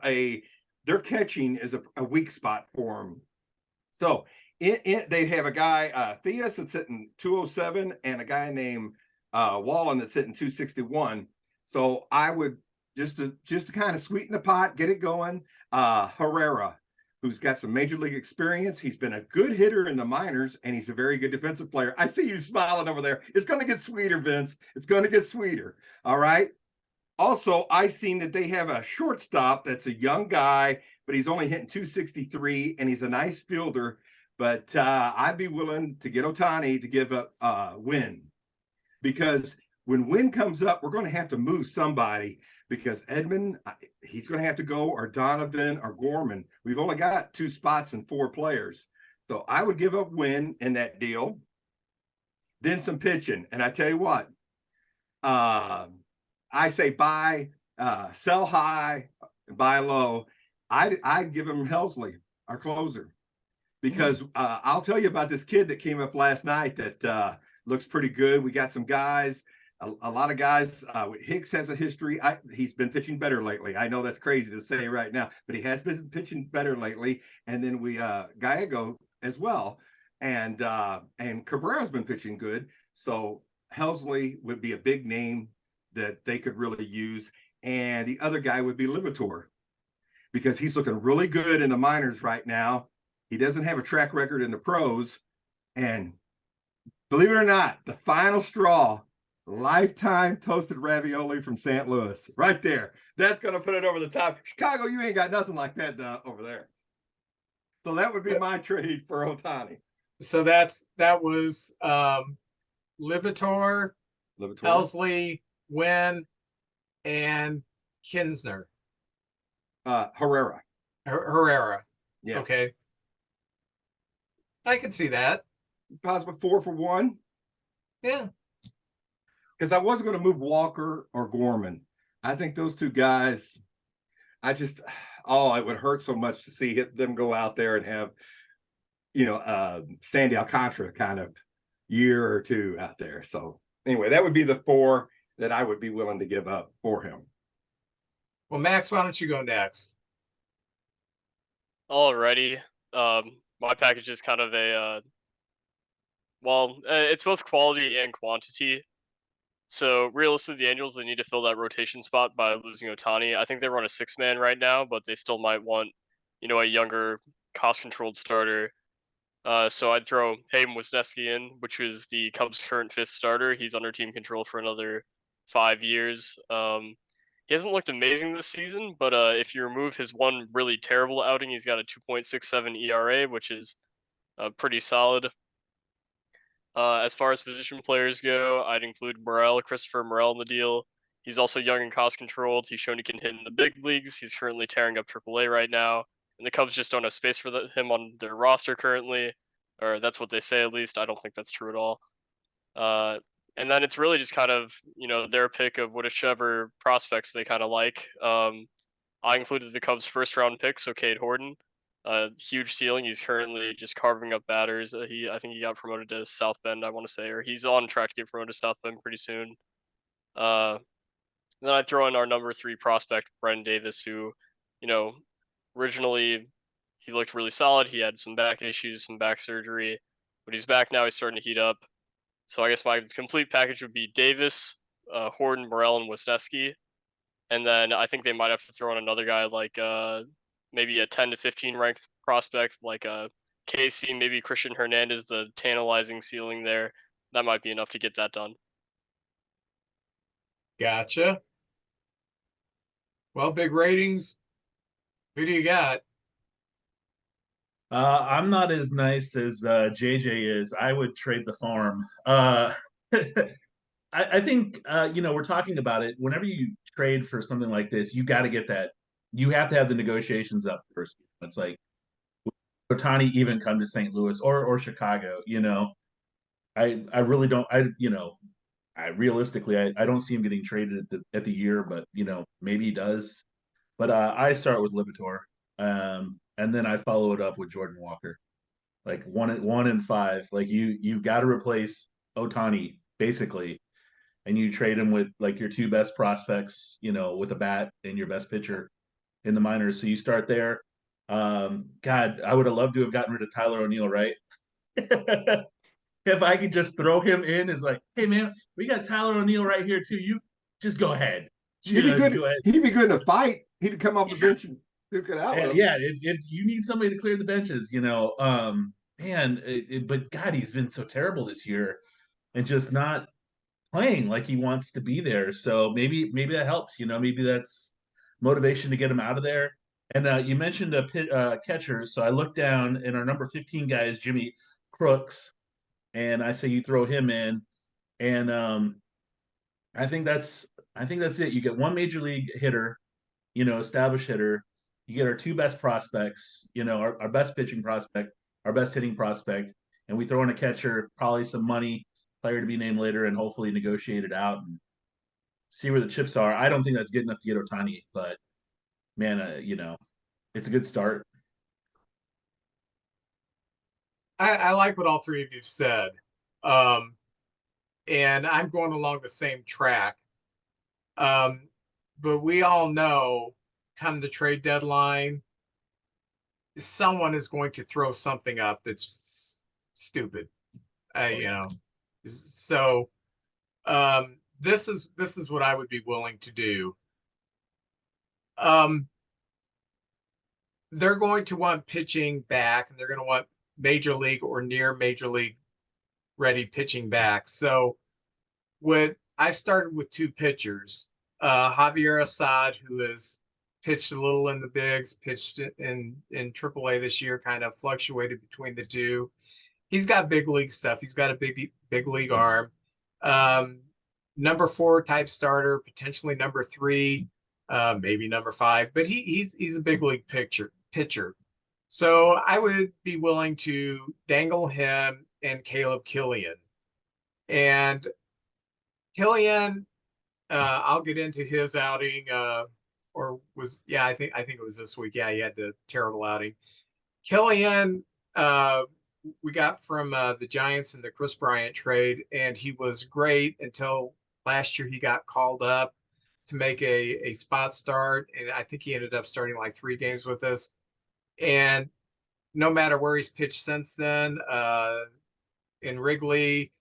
their catching is a weak spot for them. So they have a guy, Theus, that's hitting 207, and a guy named Wallen that's hitting 261. So I would just to kind of sweeten the pot, get it going. Herrera, who's got some major league experience. He's been a good hitter in the minors, and he's a very good defensive player. I see you smiling over there. It's going to get sweeter, Vince. It's going to get sweeter. All right. Also, I seen that they have a shortstop that's a young guy, but he's only hitting 263, and he's a nice fielder. But I'd be willing to get Ohtani to give up Win, because when Win comes up, we're going to have to move somebody, because Edman, he's going to have to go, or Donovan or Gorman. We've only got 2 spots and 4 players. So I would give up Win in that deal. Then some pitching. And I tell you what, I say buy, sell high, buy low. I'd give him Helsley, our closer, because I'll tell you about this kid that came up last night that looks pretty good. We got some guys, a lot of guys. Hicks has a history. He's been pitching better lately. I know that's crazy to say right now, but he has been pitching better lately. And then we Gallego as well, and Cabrera's been pitching good. So Helsley would be a big name that they could really use, and the other guy would be Libator, because he's looking really good in the minors right now. He doesn't have a track record in the pros, and believe it or not, the final straw, lifetime toasted ravioli from St. Louis, right there. That's going to put it over the top. Chicago, you ain't got nothing like that over there. So that would be my trade for Ohtani. So that was Libator, Helsley, Wynn, and Kinsner. Herrera. Herrera. Yeah. Okay. I can see that. Possible 4 for 1. Yeah. Because I wasn't going to move Walker or Gorman. I think those 2 guys, it would hurt so much to see them go out there and have, Sandy Alcantara kind of year or 2 out there. So anyway, that would be the 4 that I would be willing to give up for him. Well, Max, why don't you go next? Alrighty. My package is kind of a Well, it's both quality and quantity. So realistically, the Angels, they need to fill that rotation spot by losing Ohtani. I think they run a six man right now, but they still might want, a younger, cost controlled starter. So I'd throw Hayden Wisniewski in, which is the Cubs' current fifth starter. He's under team control for another 5 years. He hasn't looked amazing this season, but if you remove his one really terrible outing, he's got a 2.67 ERA, which is pretty solid. As far as position players go, I'd include Christopher Morel in the deal. He's also young and cost controlled. He's shown he can hit in the big leagues. He's currently tearing up AAA right now, and the Cubs just don't have space for him on their roster currently, or that's what they say at least. I don't think that's true at all. Uh, and then it's really just kind of their pick of whichever prospects they kind of like. I included the Cubs' first round pick, so Cade Horton. Huge ceiling. He's currently just carving up batters. I think he got promoted to South Bend, I want to say, or he's on track to get promoted to South Bend pretty soon. Uh, then I throw in our number 3 prospect, Brendan Davis, who, you know, originally he looked really solid. He had some back issues, some back surgery, but he's back now. He's starting to heat up. So I guess my complete package would be Davis, Horton, Morel, and Wisniewski. And then I think they might have to throw in another guy like maybe a 10 to 15 ranked prospect like Casey, maybe Christian Hernandez, the tantalizing ceiling there. That might be enough to get that done. Gotcha. Well, big ratings. Who do you got? I'm not as nice as JJ is. I would trade the farm. I think we're talking about it. Whenever you trade for something like this, you got to get that. You have to have the negotiations up first. It's like Ohtani even come to St. Louis or Chicago. I really don't. I realistically I don't see him getting traded at the year, but maybe he does. But I start with Lipitor, and then I follow it up with Jordan Walker, like one and five. Like you've got to replace Ohtani basically, and you trade him with like your two best prospects, with a bat and your best pitcher in the minors. So you start there. God, I would have loved to have gotten rid of Tyler O'Neill, right? If I could just throw him in as like, hey man, we got Tyler O'Neill right here too. You just go ahead. He'd be good. Go ahead. He'd be good in a fight. He'd come off the bench and duke it out. Yeah, if you need somebody to clear the benches, but God, he's been so terrible this year and just not playing like he wants to be there. So maybe that helps. Maybe that's motivation to get him out of there. And you mentioned a catcher, so I looked down, and our number 15 guy is Jimmy Crooks, and I say you throw him in, and I think that's it. You get one major league hitter, established hitter. You get our two best prospects, our best pitching prospect, our best hitting prospect, and we throw in a catcher, probably some money, player to be named later, and hopefully negotiate it out and see where the chips are. I don't think that's good enough to get Ohtani, but man, it's a good start. I like what all three of you said. And I'm going along the same track. But we all know come the trade deadline, someone is going to throw something up that's stupid. So this is what I would be willing to do. They're going to want pitching back, and they're going to want major league or near major league ready pitching back. So what I started with two pitchers, Javier Assad, who has pitched a little in the bigs, pitched in AAA this year, kind of fluctuated between the two. He's got big league stuff. He's got a big league arm. Number 4 type starter, potentially number 3, maybe number 5, but he's a big league pitcher. So I would be willing to dangle him and Caleb Killian. And Killian, I'll get into his outing, I think it was this week. Yeah, he had the terrible outing. Killian, we got from the Giants in the Chris Bryant trade, and he was great until last year. He got called up to make a spot start, and I think he ended up starting like 3 games with us. And no matter where he's pitched since then, in Wrigley,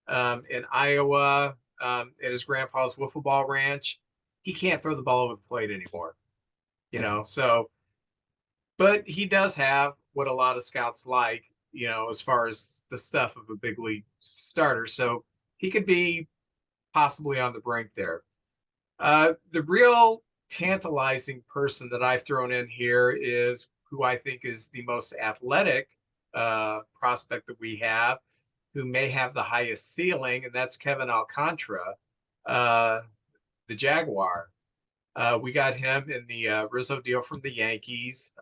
in Iowa, at his grandpa's wiffle ball ranch. He can't throw the ball over the plate anymore, so, but he does have what a lot of scouts like, as far as the stuff of a big league starter. So he could be possibly on the brink there. The real tantalizing person that I've thrown in here is who I think is the most athletic prospect that we have, who may have the highest ceiling, and that's Kevin Alcantara, the Jaguar. We got him in the Rizzo deal from the Yankees.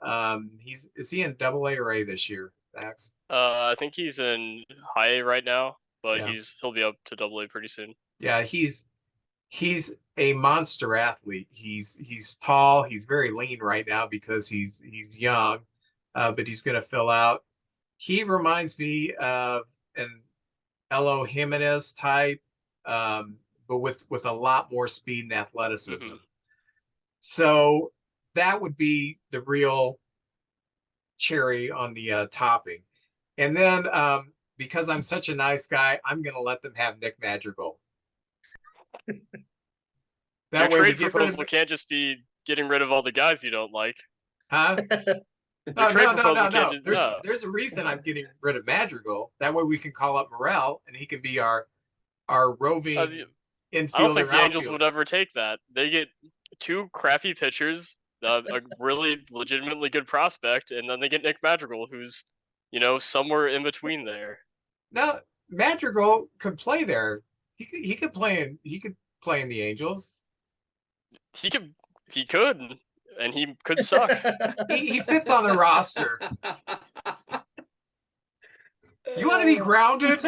Is he in Double-A or A this year, Max? I think he's in high A right now, but Yeah. he'll be up to Double-A pretty soon. Yeah, he's a monster athlete. He's tall. He's very lean right now because he's young, but he's going to fill out. He reminds me of an Elo Jimenez type, but with a lot more speed and athleticism. So that would be the real cherry on the topping. And then because I'm such a nice guy, I'm going to let them have Nick Madrigal. Your trade proposal can't just be getting rid of all the guys you don't like. Huh? No. There's a reason I'm getting rid of Madrigal. That way we can call up Morel and he can be our roving infielder. I don't think the Angels would ever take that. They get 2 crappy pitchers, a really legitimately good prospect, and then they get Nick Madrigal, who's somewhere in between there. No, Madrigal could play there. He could play in the Angels. He could, and he could suck. he fits on the roster. You want to be grounded?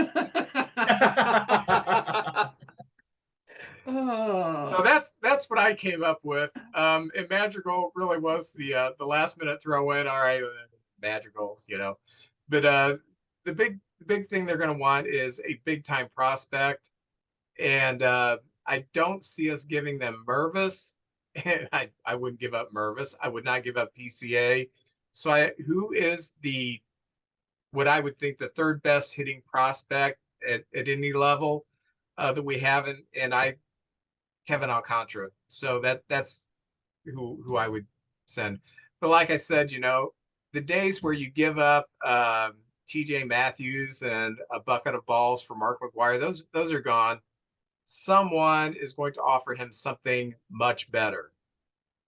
No, that's what I came up with. And Madrigal really was the last minute throw in. All right, Madrigals, But the big thing they're going to want is a big time prospect, and I don't see us giving them Mervis. I wouldn't give up Mervis. I would not give up PCA. So who is what I would think the third best hitting prospect at any level that we have, and Kevin Alcantara. So that's who I would send. But like I said, the days where you give up TJ Matthews and a bucket of balls for Mark McGwire, those are gone. Someone is going to offer him something much better.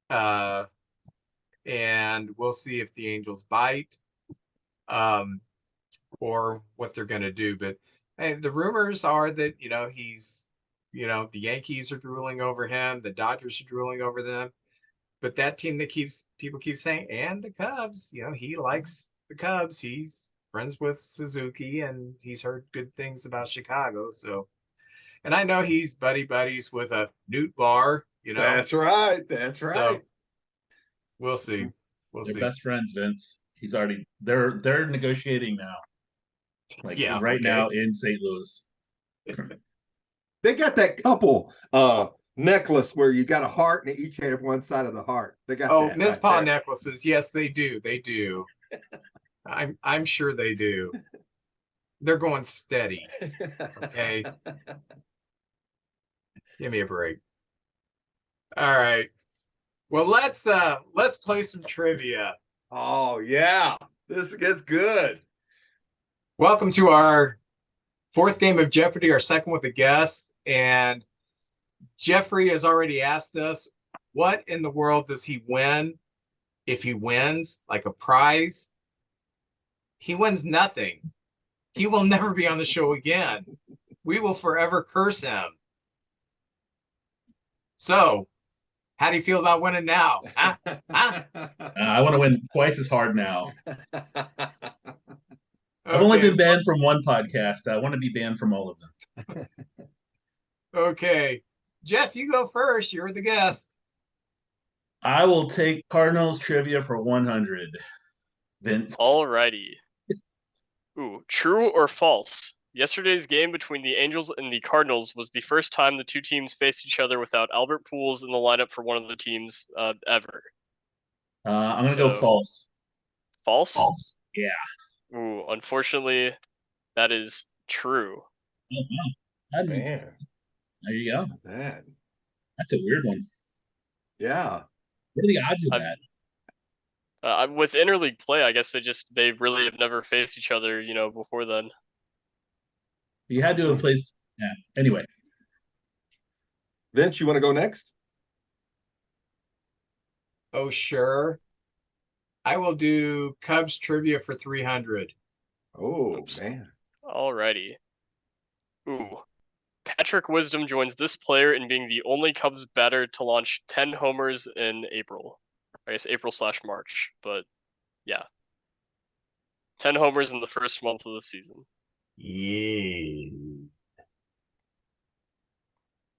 And we'll see if the Angels bite or what they're going to do. But the rumors are that, he's, the Yankees are drooling over him. The Dodgers are drooling over them. But that team that people keep saying, and the Cubs, he likes the Cubs. He's friends with Suzuki and he's heard good things about Chicago. So, and I know he's buddies with a Newt Barr, That's right. So we'll see. They're best friends, Vince. They're negotiating now. Now in St. Louis. They got that couple necklace where you got a heart and they each have one side of the heart. They got Ms. Paw necklaces. Yes, they do. They do. I'm sure they do. They're going steady. Okay. Give me a break. All right. Well, let's play some trivia. Oh yeah. This gets good. Welcome to our 4th game of Jeopardy, our second with a guest. And Jeffrey has already asked us, what in the world does he win if he wins, like a prize? He wins nothing. He will never be on the show again. We will forever curse him. So, how do you feel about winning now? Huh? I want to win twice as hard now. Okay. I've only been banned from one podcast. I want to be banned from all of them. Okay. Jeff, you go first. You're the guest. I will take Cardinals trivia for 100. Vince. Alrighty. Ooh, true or false? Yesterday's game between the Angels and the Cardinals was the first time the two teams faced each other without Albert Pujols in the lineup for one of the teams ever. I'm going to go false. False? Yeah. Ooh, unfortunately, that is True. Oh, wow. Man, There you go. that. That's a weird one. Yeah. What are the odds of I've- that? With interleague play, I guess they really have never faced each other, before then. You had to have played. Yeah. Anyway, Vince, you want to go next? Oh, sure. I will do Cubs trivia for 300. Oh, Oops. man. Alrighty. Ooh. Patrick Wisdom joins this player in being the only Cubs batter to launch 10 homers in April. I guess April/March, but yeah. 10 homers in the first month of the season. Yeah.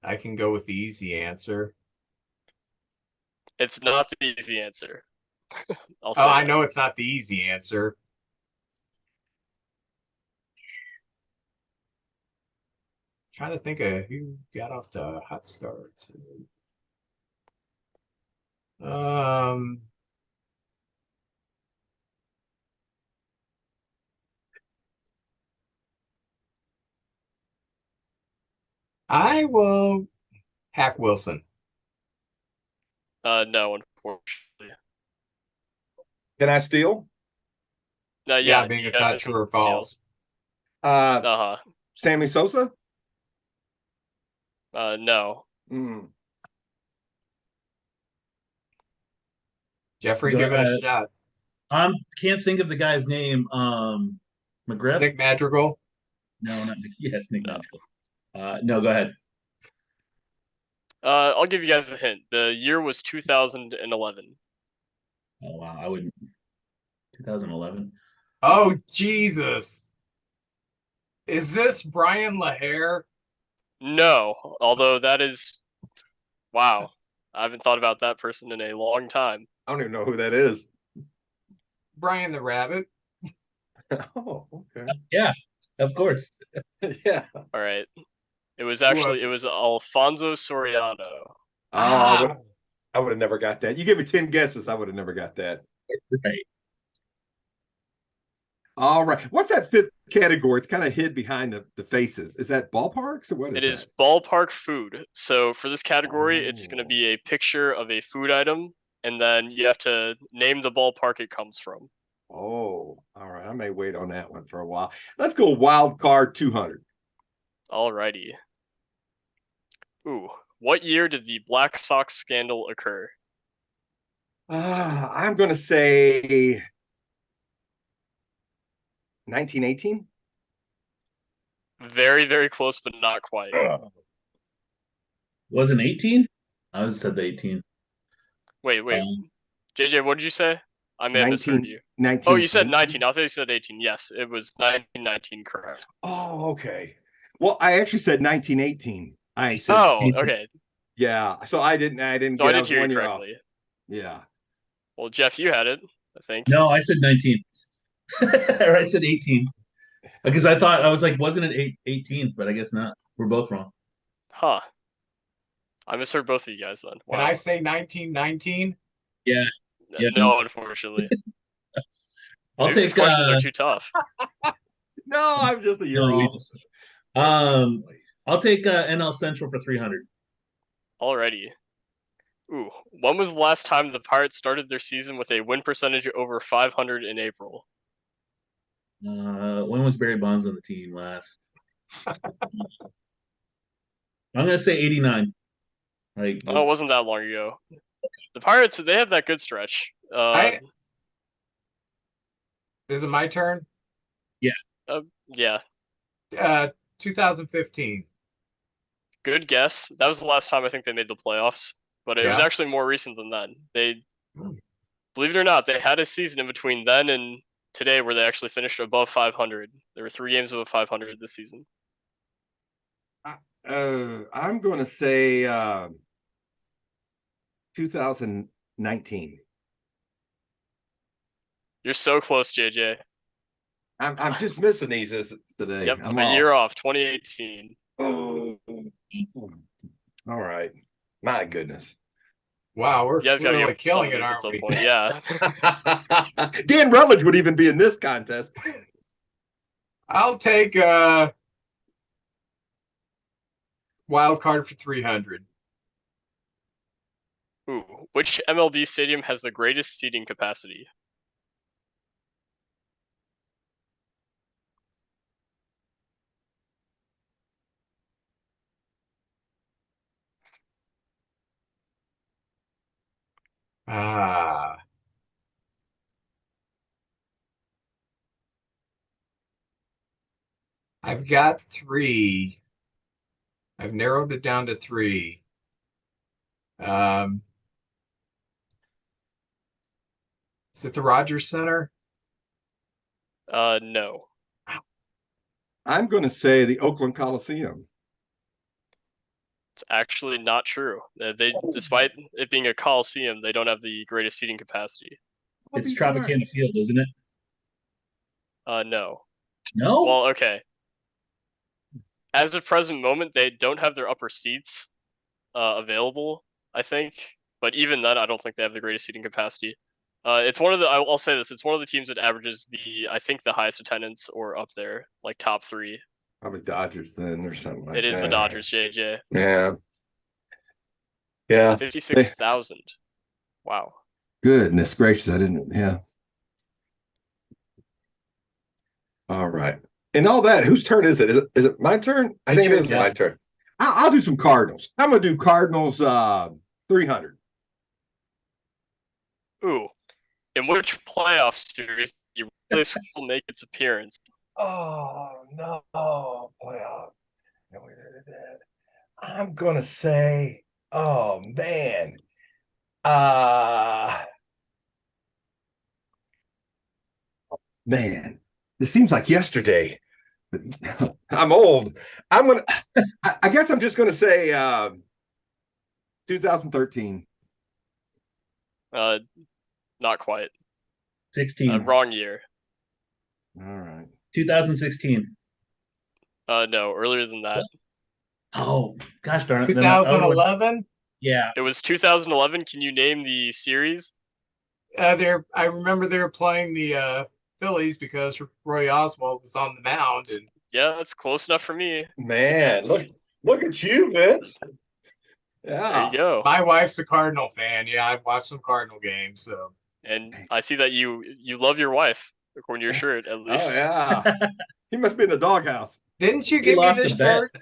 I can go with the easy answer. It's not the easy answer. I'll say Oh, I that. know it's not the easy answer. Trying to think of who got off to a hot start. Um, I will Hack Wilson. No, unfortunately. Can I steal? Yeah, Yeah, being you it's not guys true can or steal. false. Uh-huh. Sammy Sosa? No. Mm. Jeffrey, Go give it a ahead. shot. Can't think of the guy's name. McGriff? Nick Madrigal. No, not Nick. Yes, Nick No. Madrigal. No, go ahead. I'll give you guys a hint. The year was 2011. Oh wow, I wouldn't. 2011. Oh, Jesus. Is this Brian LaHare? No, although that is, wow. I haven't thought about that person in a long time. I don't even know who that is. Brian the Rabbit? Oh, okay. Yeah, of course. Yeah. All right. It was was Alfonso Soriano. Oh, I would have never got that. You give me 10 guesses, I would have never got that. Right. All right. What's that fifth category? It's kind of hid behind the faces. Is that ballparks or what is It is that? ballpark food. So for this category, it's going to Oh. be a picture of a food item, and then you have to name the ballpark it comes from. Oh, all right. I may wait on that one for a while. Let's go wild card 200. Alrighty. Ooh, what year did the Black Sox scandal occur? I'm going to say 1918. Very, very close, but not quite. Wasn't 18? I was said the 18. Wait. JJ, what did you say? I may have misheard you. 19. Oh, you said 19. I thought you said 18. Yes, it was 1919, correct. Oh, okay. Well, I actually said 1918. I said, Oh, okay. yeah. So I didn't So I get. did hear you 1 year off. correctly. Yeah. Well, Jeff, you had it, I think. No, I said 19. Or I said 18. Because I was like, wasn't it 18? But I guess not. We're both wrong. Huh. I misheard both of you guys then. Wow. Can I say 1919? Yeah. Yeah. No, unfortunately. I'll Maybe these take questions are too tough. No, I'm just a year no, we off. just- I'll take NL Central for 300. Alrighty. Ooh, when was the last time the Pirates started their season with a win percentage over 500 in April? When was Barry Bonds on the team last? I'm gonna say 89. Like, Oh, it wasn't that long ago. The Pirates, they have that good stretch. Is it my turn? Yeah, 2015. good guess. That was the last time I think they made the playoffs, but it was Yeah. actually more recent than that. They, Hmm. believe it or not, they had a season in between then and today where they actually finished above 500. There were 3 games above 500 this season. I'm going to say 2019. You're so close, JJ. I'm just missing these today. Yep, I'm a year off, 2018. Oh, all right. My goodness. Wow, we're You guys got to really get some killing of it, these at aren't some we? point. Yeah. Dan Rutledge would even be in this contest. I'll take Wild card for 300. Ooh, which MLB stadium has the greatest seating capacity? Ah. I've got 3. I've narrowed it down to 3. Um, is it the Rogers Center? No. I'm going to say the Oakland Coliseum. It's actually not true. Despite it being a coliseum, they don't have the greatest seating capacity. It's Tropicana Field, isn't it? No. No. Well, okay. As of present moment, they don't have their upper seats available, I think. But even then, I don't think they have the greatest seating capacity. It's one of the. I'll say this. It's one of the teams that averages I think the highest attendance or up there, like top 3. Probably Dodgers then, or something like that. It is the Dodgers, JJ. Yeah. Yeah. 56,000. Wow. Goodness gracious, I didn't. Yeah. All right. And all that, whose turn is it? Is it my turn? I think it is my turn. I'll do some Cardinals. I'm going to do Cardinals 300. Ooh. In which playoff series did this will make its appearance? Oh, no. Playoff. I'm going to say, oh, man. Man, this seems like yesterday. I'm old. I guess I'm just gonna say 2013. Not quite. 16. Wrong year. All right. 2016. No, earlier than that. Oh, gosh darn it. 2011. Yeah. It was 2011. Can you name the series? I remember they were playing the Phillies because Roy Oswald was on the mound. And yeah, that's close enough for me. Man, look at you, Vince. Yeah. There you go. My wife's a Cardinal fan. Yeah, I've watched some Cardinal games. So. And I see that you love your wife, according to your shirt, at least. Oh, yeah. He must be in the doghouse. Didn't you give me this shirt?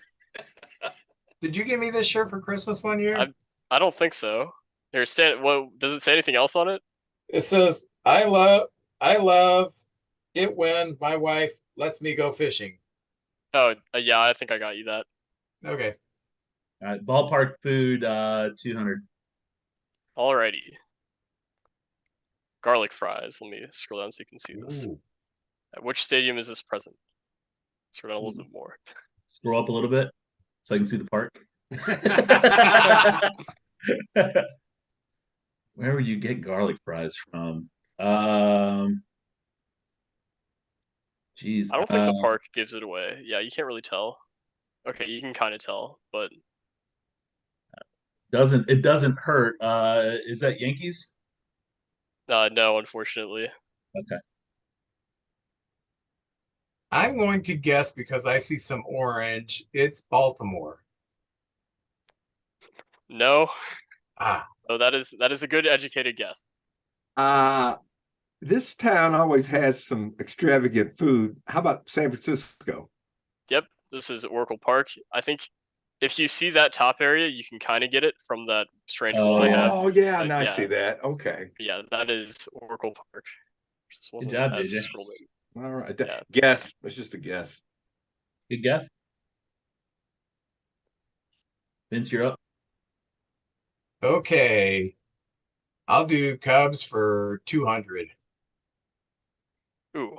Did you give me this shirt for Christmas one year? I don't think so. Does it say anything else on it? It says, I love it when my wife lets me go fishing. Oh, yeah, I think I got you that. Okay. Ballpark food, 200. Alrighty. Garlic fries. Let me scroll down so you can see this. Ooh. At which stadium is this present? Scroll down a little bit more. Scroll up a little bit so I can see the park. Where would you get garlic fries from? Geez. I don't think the park gives it away. Yeah, you can't really tell. Okay, you can kind of tell, but it doesn't hurt. Is that Yankees? no, unfortunately. Okay. I'm going to guess because I see some orange. It's Baltimore. No. Ah. Oh, that is a good educated guess. This town always has some extravagant food. How about San Francisco? Yep, this is Oracle Park. I think if you see that top area, you can kind of get it from that strange wall they have. Oh, yeah, now I see that. Okay. Yeah, that is Oracle Park. This Good job, JJ. All right. Yeah. Guess. It's just a guess. Good guess. Vince, you're up. Okay. I'll do Cubs for 200. Ooh.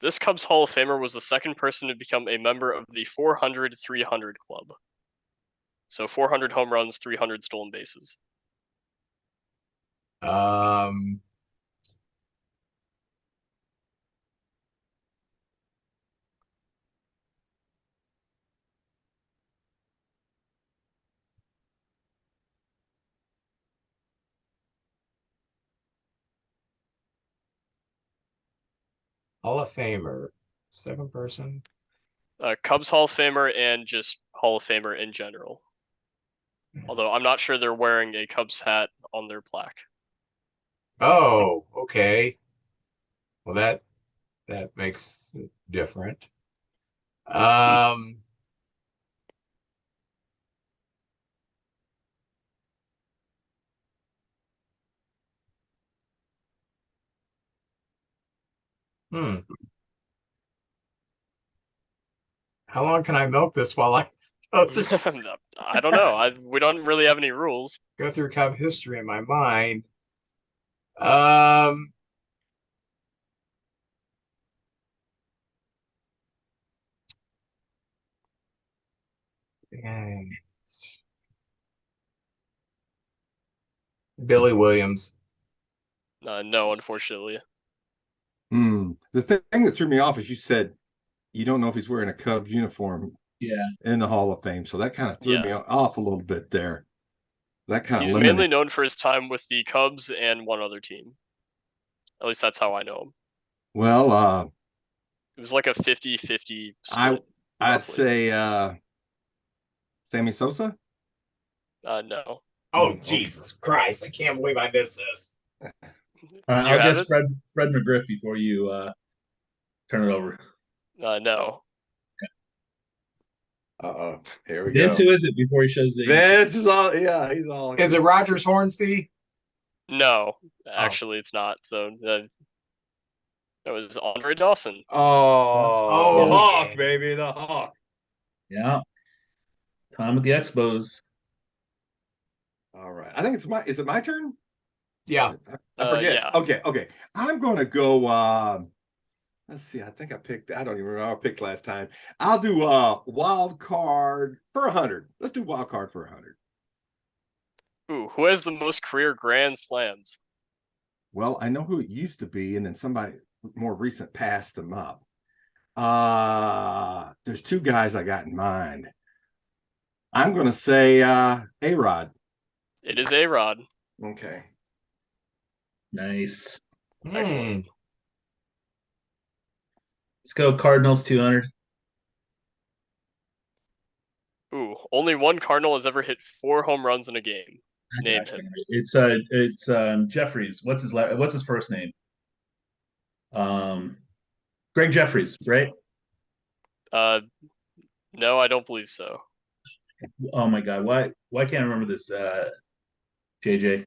This Cubs Hall of Famer was the second person to become a member of the 400-300 club. So 400 home runs, 300 stolen bases. Hall of Famer. Second person. Cubs Hall of Famer and just Hall of Famer in general. Although I'm not sure they're wearing a Cubs hat on their plaque. Oh, okay. Well, that makes it different. Hmm. How long can I milk this while I I don't know. We don't really have any rules. go through Cub history in my mind? Um. Dang. Billy Williams. No, unfortunately. The thing that threw me off is you said you don't know if he's wearing a Cubs uniform in the Hall of Fame. So that kind of threw me off a little bit there. That kind of He's mainly known for his time with the Cubs and one other team. At least that's how I know him. Well, it was like a 50-50 split. I'd say Sammy Sosa. No. Oh, Jesus Christ. I can't believe I missed this. I'll guess Fred McGriff before you turn it over. No. Here we Vince, go. who is it before he shows the Vince is all, he's all. Is it Rogers Hornsby? No, actually, it's not. So it was Andre Dawson. Oh, the Hawk, baby, the Hawk. Yeah. Time with the Expos. All right. I think is it my turn? Yeah. I forget. Yeah. Okay. I'm gonna go let's see, I think I don't even remember what I picked last time. I'll do wild card for 100. Let's do wild card for 100. Ooh, who has the most career grand slams? Well, I know who it used to be, and then somebody more recent passed them up. There's two guys I got in mind. I'm gonna say A-Rod. It is A-Rod. Okay. Nice. Excellent. Let's go Cardinals 200. Ooh, only one Cardinal has ever hit 4 home runs in a game. Name him. It's Jeffries. What's his first name? Greg Jeffries, right? No, I don't believe so. Oh my God, why can't I remember this? JJ.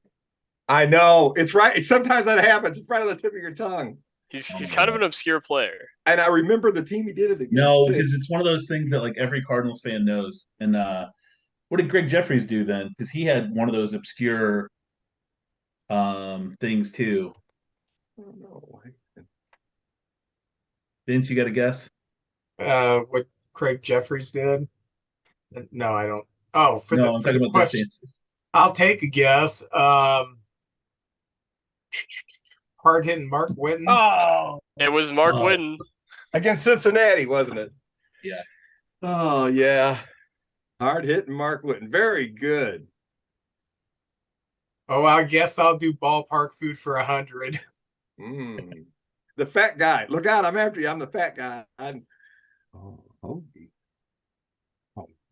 I know it's right. Sometimes that happens. It's right on the tip of your tongue. He's kind of an obscure player. And I remember the team he did it against. No, because it's one of those things that like every Cardinals fan knows. And what did Greg Jeffries do then? Because he had one of those obscure things too. I don't know. Vince, you got a guess? What Craig Jeffries did? No, I don't. Oh, I'm talking about question. this answer. I'll take a guess. Hard hitting Mark Whitten. Oh, it was Mark Whitten against Cincinnati, wasn't it? Yeah. Oh yeah, hard hitting Mark Whitten. Very good. Oh, I guess I'll do ballpark food for 100. The fat guy. Look out! I'm after you. I'm the fat guy.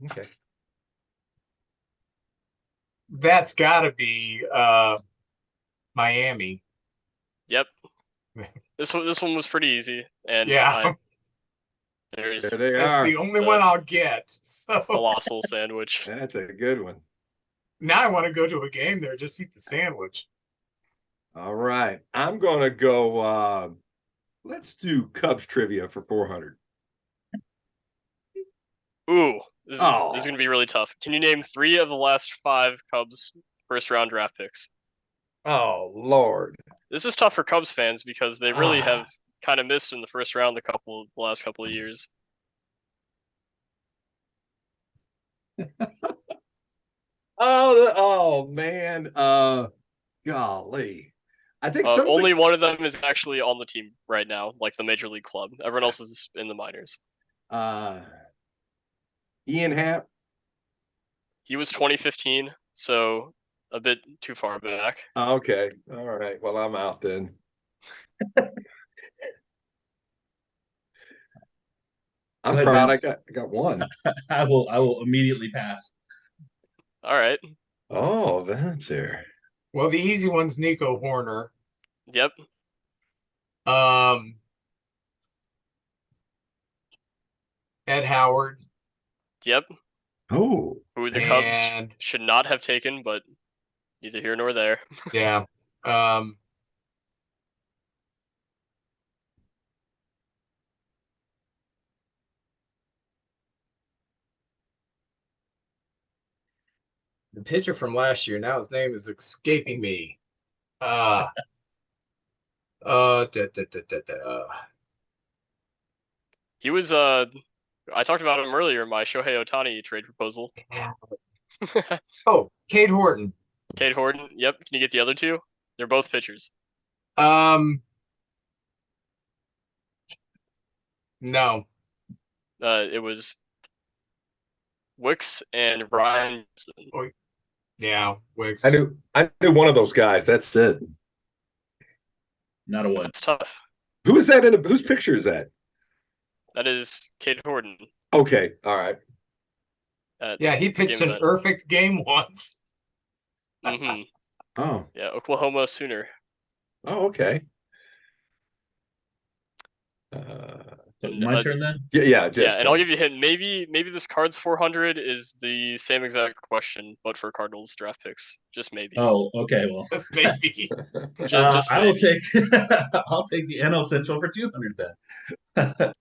Okay. That's got to be Miami. Yep. This one was pretty easy, and yeah, there they that's are. the only one I'll get. So colossal sandwich. That's a good one. Now I want to go to a game there, just eat the sandwich. All right, I'm gonna go. Let's do Cubs trivia for 400. Ooh, this is going to be really tough. Can you name 3 of the last 5 Cubs first round draft picks? Oh Lord, this is tough for Cubs fans because they really have kind of missed in the first round the last couple of years. oh man, golly. I think only one of them is actually on the team right now, like the major league club. Everyone else is in the minors. Ian Happ. He was 2015, so a bit too far back. Okay. All right. Well, I'm out then. I'm Go ahead, proud. Vince. I got one. I will immediately pass. All right. Oh, that's there. Well, the easy one's Nico Horner. Yep. Ed Howard. Yep. Oh, Who the Cubs And should not have taken, but neither here nor there. yeah. The pitcher from last year, now his name is escaping me. Da, da, da, da. He was I talked about him earlier in my Shohei Ohtani trade proposal. Oh, Cade Horton. Cade Horton. Yep. Can you get the other two? They're both pitchers. No. It was Wicks and Ryan. Oh, yeah, Wicks. I knew one of those guys. That's it. Not a one. That's tough. Who is that whose picture is that? That is Cade Horton. Okay, all right. Yeah, he pitched an perfect game once. Mm-hmm. Oh. Yeah, Oklahoma Sooner. Oh, okay. So my turn then? Yeah, and I'll give you a hint. Maybe this Cards 400 is the same exact question, but for Cardinals draft picks. Just maybe. Oh, okay. Well, just maybe. just I will maybe. take. I'll take the NL Central for 200 then.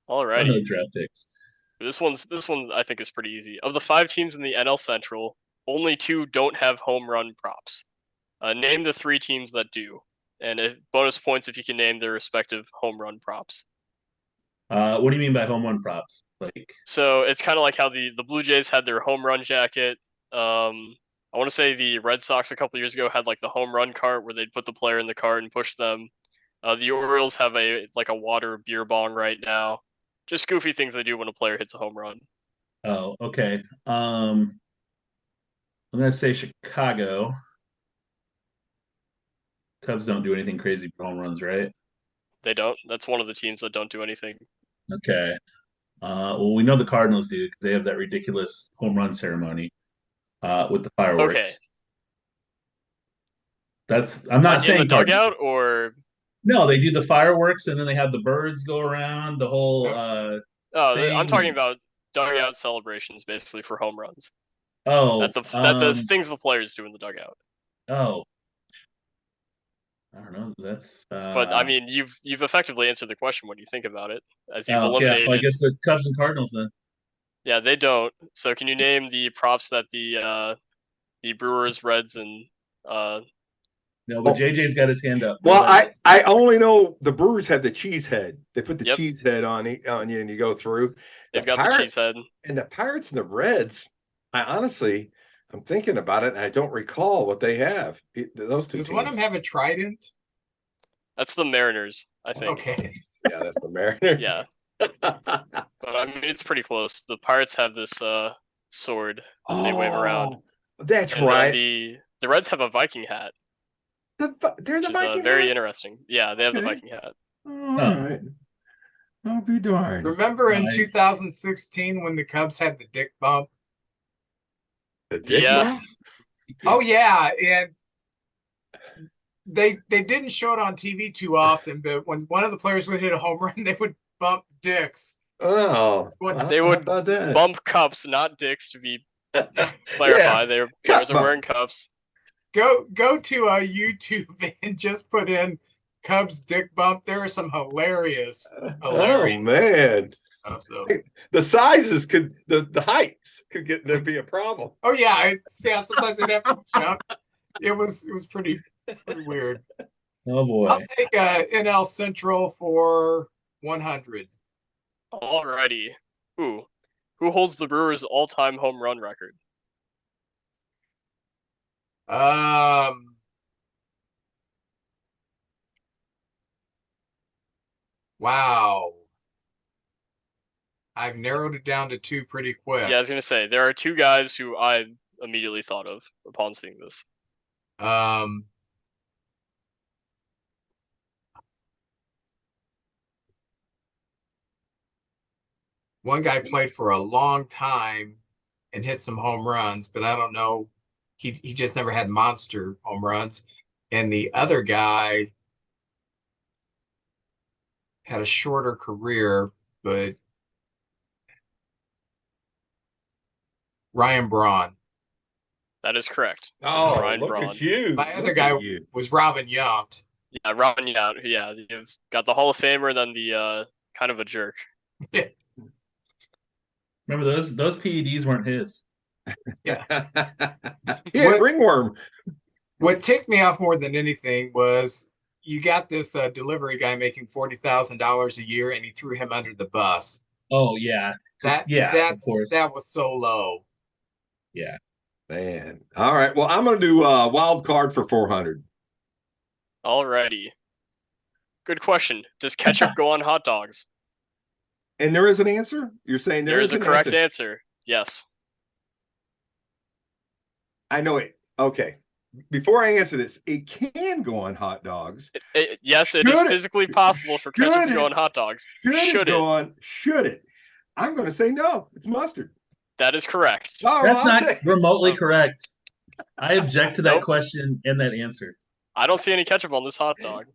All right. No draft picks. This one I think is pretty easy. Of the 5 teams in the NL Central, only 2 don't have home run props. Name the 3 teams that do, and bonus points if you can name their respective home run props. What do you mean by home run props? Like, so it's kind of like how the Blue Jays had their home run jacket. I want to say the Red Sox a couple years ago had like the home run cart where they'd put the player in the cart and push them. The Orioles have a water beer bong right now. Just goofy things they do when a player hits a home run. Oh, okay. I'm gonna say Chicago. Cubs don't do anything crazy for home runs, right? They don't. That's one of the teams that don't do anything. Okay. Well, we know the Cardinals do because they have that ridiculous home run ceremony with the fireworks. Okay. I'm not like saying in the Cardinals. dugout or No, they do the fireworks and then they have the birds go around the whole thing. I'm talking about dugout celebrations basically for home runs. Oh, that the things the players do in the dugout. Oh, I don't know. That's but I mean, you've effectively answered the question when you think about it, as you've yeah. eliminated. Well, I guess the Cubs and Cardinals then. Yeah, they don't. So can you name the props that the Brewers, Reds, and No, but JJ's got his hand up. Well, I only know the Brewers have the cheese head. They put the cheese head on you and you go through. They've got the cheese head. And the Pirates and the Reds, I'm thinking about it and I don't recall what they have. Those two Does teams. one of them have a trident? That's the Mariners, I think. Okay. Yeah, that's the Mariners. Yeah. But I mean, it's pretty close. The Pirates have this sword that they wave around. That's and right. The Reds have a Viking hat. They're the Viking hat? Very interesting. Yeah, they have the Viking hat. All right. I'll be darned. Remember in 2016 when the Cubs had the dick bump? The dick bump? Oh yeah, and they didn't show it on TV too often, but when one of the players would hit a home run, they would bump dicks. Oh, they would bump cups, not dicks, to be clarified. Their players are wearing cups. Go to YouTube and just put in Cubs dick bump. There are some hilarious. Oh man. So. The sizes the heights could be a problem. Oh yeah, sometimes I'd have to jump. It was pretty weird. Oh boy. I'll take NL Central for 100. Alrighty. Who holds the Brewers' all-time home run record? Wow. I've narrowed it down to 2 pretty quick. Yeah, I was gonna say there are 2 guys who I immediately thought of upon seeing this. One guy played for a long time and hit some home runs, but I don't know. He just never had monster home runs. And the other guy had a shorter career, but Ryan Braun. That is correct. It's Oh, Ryan look Braun. at you. My other Look guy at you. was Robin Yount. Yeah, Ron, yeah, you've got the Hall of Famer, then the kind of a jerk. Remember those PEDs weren't his. Yeah. Yeah, ringworm. What ticked me off more than anything was you got this delivery guy making $40,000 a year, and he threw him under the bus. Oh yeah. Of course. That was so low. Yeah. Man. All right. Well, I'm going to do wild card for 400. Alrighty. Good question. Does ketchup go on hot dogs? And there is an answer? You're saying There is a an correct answer. Yes. I know it. Okay. Before I answer this, it can go on hot dogs. Yes, it is physically possible for ketchup to go on hot dogs. Should it? I'm going to say no. It's mustard. That is correct. Oh, That's not remotely correct. I object to that Nope. question and that answer. I don't see any ketchup on this hot dog.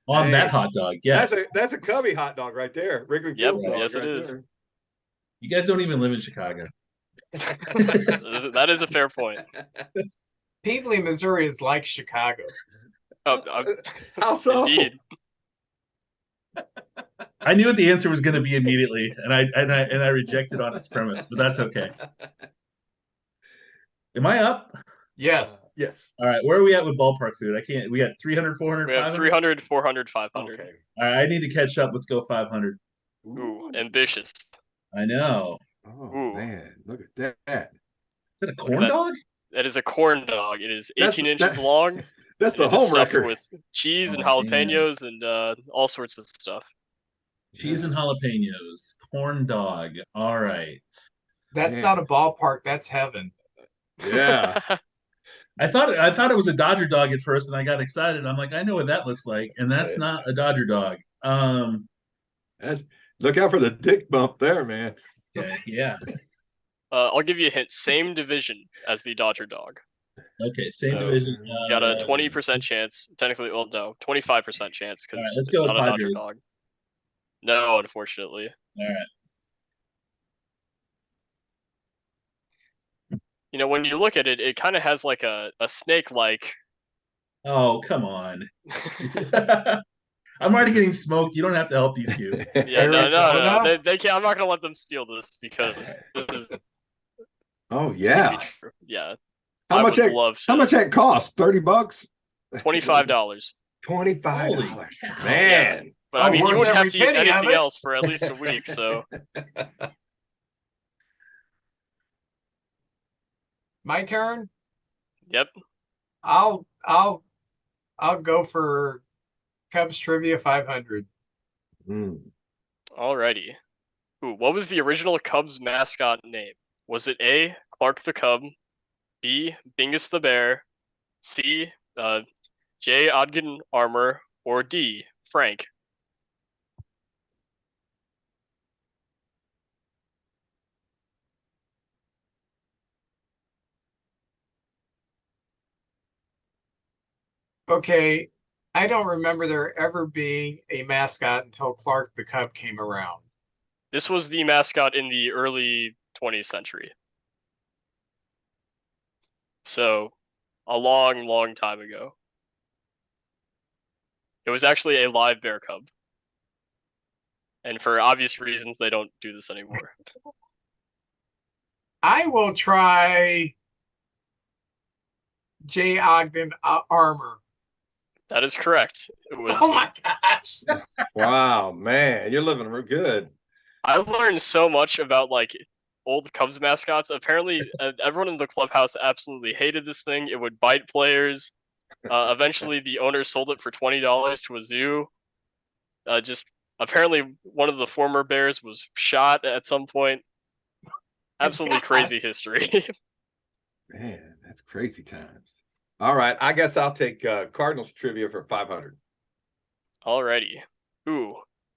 On that hot dog, yes. That's a Cubby hot dog right there. Wrigley Yep, Field dog yes, right it is. there. You guys don't even live in Chicago. That is a fair point. Pavely, Missouri is like Chicago. How so? Indeed. I knew what the answer was going to be immediately, and I rejected on its premise, but that's okay. Am I up? Yes. Yes. All right. Where are we at with ballpark food? I can't. We got 300, 400, We have 500? 300, 400, 500. Okay. All right. I need to catch up. Let's go 500. Ooh, ambitious. I know. Oh, Ooh. man. Look at that. Is that a corn dog? That is a corn dog. It is 18 That's- inches long. That's the It is home stuffed record. with cheese and Oh, man. jalapenos and all sorts of stuff. Cheese and jalapenos. Corn dog. All right. That's Man. not a ballpark. That's heaven. Yeah. I thought it was a Dodger dog at first, and I got excited. I'm like, I know what that looks like, and that's not a Dodger dog. Look out for the dick bump there, man. Okay, yeah. I'll give you a hint. Same division as the Dodger dog. Okay, same So, division. You got a 20% chance. Technically, well, no, 25% chance because All right, let's it's go not with a Dodger Padres. dog. No, unfortunately. All right. You know, when you look at it, it kind of has like a snake-like. Oh, come on. I'm already getting smoked. You don't have to help these two. Yeah, no. Arizona? They can't. I'm not gonna let them steal this because this is Oh, gonna yeah. be true. Yeah. How much that cost? $30? $25. $25. Holy cow. Man. But I mean, you worth wouldn't have every to eat penny of anything it. else for at least a week. So My turn. yep. I'll go for Cubs trivia 500. Alrighty. Ooh, what was the original Cubs mascot name? Was it A, Clark the Cub, B, Bingus the Bear, C, J. Ogden Armour, or D, Frank? Okay, I don't remember there ever being a mascot until Clark the Cub came around. This was the mascot in the early 20th century. So, a long, long time ago. It was actually a live bear cub. And for obvious reasons, they don't do this anymore. I will try J. Ogden Armour. That is correct. It was. Oh my gosh. Wow, man. You're living real good. I learned so much about like old Cubs mascots. Apparently, everyone in the clubhouse absolutely hated this thing. It would bite players. Eventually, the owner sold it for $20 to a zoo. Just apparently, one of the former bears was shot at some point. Absolutely crazy history. Man, that's crazy times. All right, I guess I'll take Cardinals trivia for 500. Alrighty. Ooh.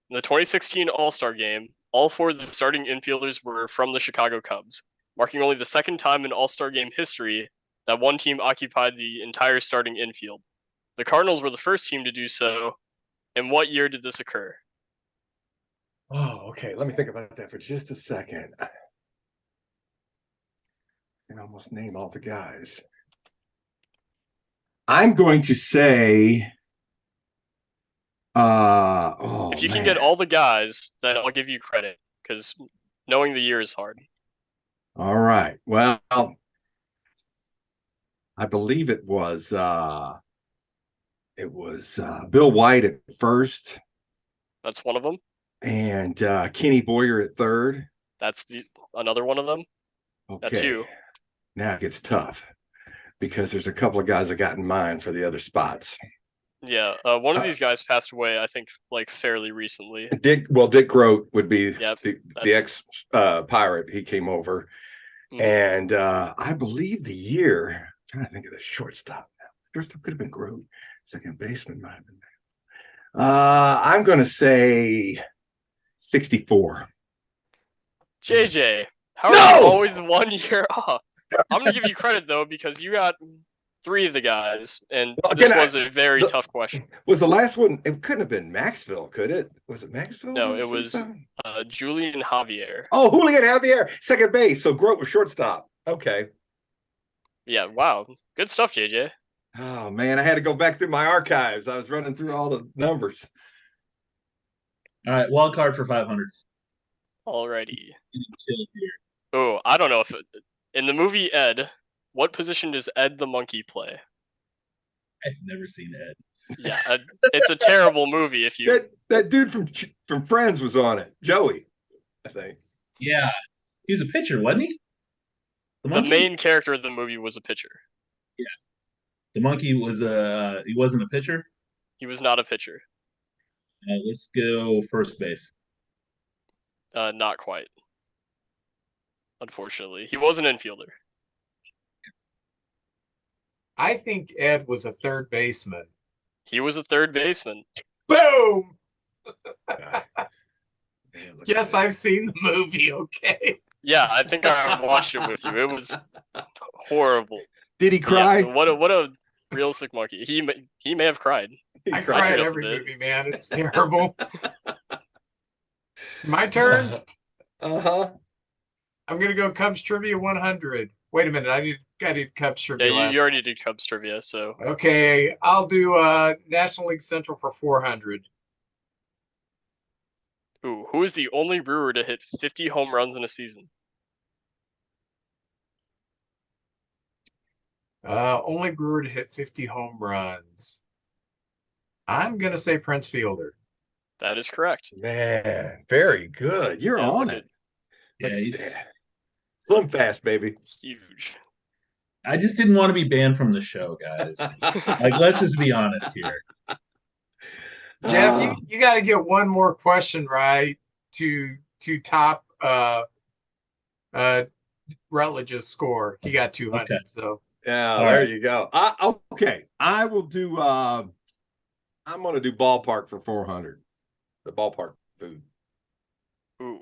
In the 2016 All-Star Game, All 4 of the starting infielders were from the Chicago Cubs, marking only the second time in All-Star Game history that one team occupied the entire starting infield. The Cardinals were the first team to do so. In what year did this occur? Oh, okay. Let me think about that for just a second. I can almost name all the guys. I'm going to say, if you can get all the guys, then I'll give you credit, because knowing the year is hard. All right. Well, I believe it was Bill White at first. That's one of them. And Kenny Boyer at third. That's another one of them. Okay. That's you. Now it gets tough because there's a couple of guys I got in mind for the other spots. Yeah, one of these guys passed away, I think, like fairly recently. Dick Groat would be Yep, the ex Pirate. He came over, and I believe the year. I'm trying to think of the shortstop now. Shortstop could have been Groat. Second baseman might have been. I'm going to say 64. JJ, how are you always 1 year off? I'm going to give you credit, though, because you got 3 of the guys, and this was a very tough question. Was the last one, it couldn't have been Maxwell, could it? Was it Maxwell? No, it was Julian Javier. Oh, Julian Javier, second base. So Groat was shortstop. Okay. Yeah, wow. Good stuff, JJ. Oh, man, I had to go back through my archives. I was running through all the numbers. All right, wild card for 500. Alrighty. Oh, I don't know if in the movie Ed, what position does Ed the monkey play? I've never seen Ed. Yeah, it's a terrible movie. If you that dude from Friends was on it, Joey, I think. Yeah, he was a pitcher, wasn't he? The main character of the movie was a pitcher. Yeah, the monkey was he wasn't a pitcher. He was not a pitcher. Let's go first base. Not quite. Unfortunately, he was an infielder. I think Ed was a third baseman. He was a third baseman. Boom! Yes, I've seen the movie, okay? Yeah, I think I watched it with you. It was horrible. Did he cry? Yeah, what a realistic monkey. He may have cried. I cry at every movie, man. It's terrible. It's my turn? Uh-huh. I'm going to go Cubs Trivia 100. Wait a minute. I did Cubs Trivia Yeah, you already did Cubs Trivia, so. Okay, I'll do National League Central for 400. Ooh, who is the only Brewer to hit 50 home runs in a season? Only Brewer to hit 50 home runs. I'm going to say Prince Fielder. That is correct. Man, very good. You're on it. Yeah, he's slim fast, baby. Huge. I just didn't want to be banned from the show, guys. Like, let's just be honest here. Jeff, you got to get one more question right to top Rutledge's score. He got 200. Okay. So yeah, there you go. Okay, I will do. I'm going to do ballpark for 400. The ballpark food. Ooh.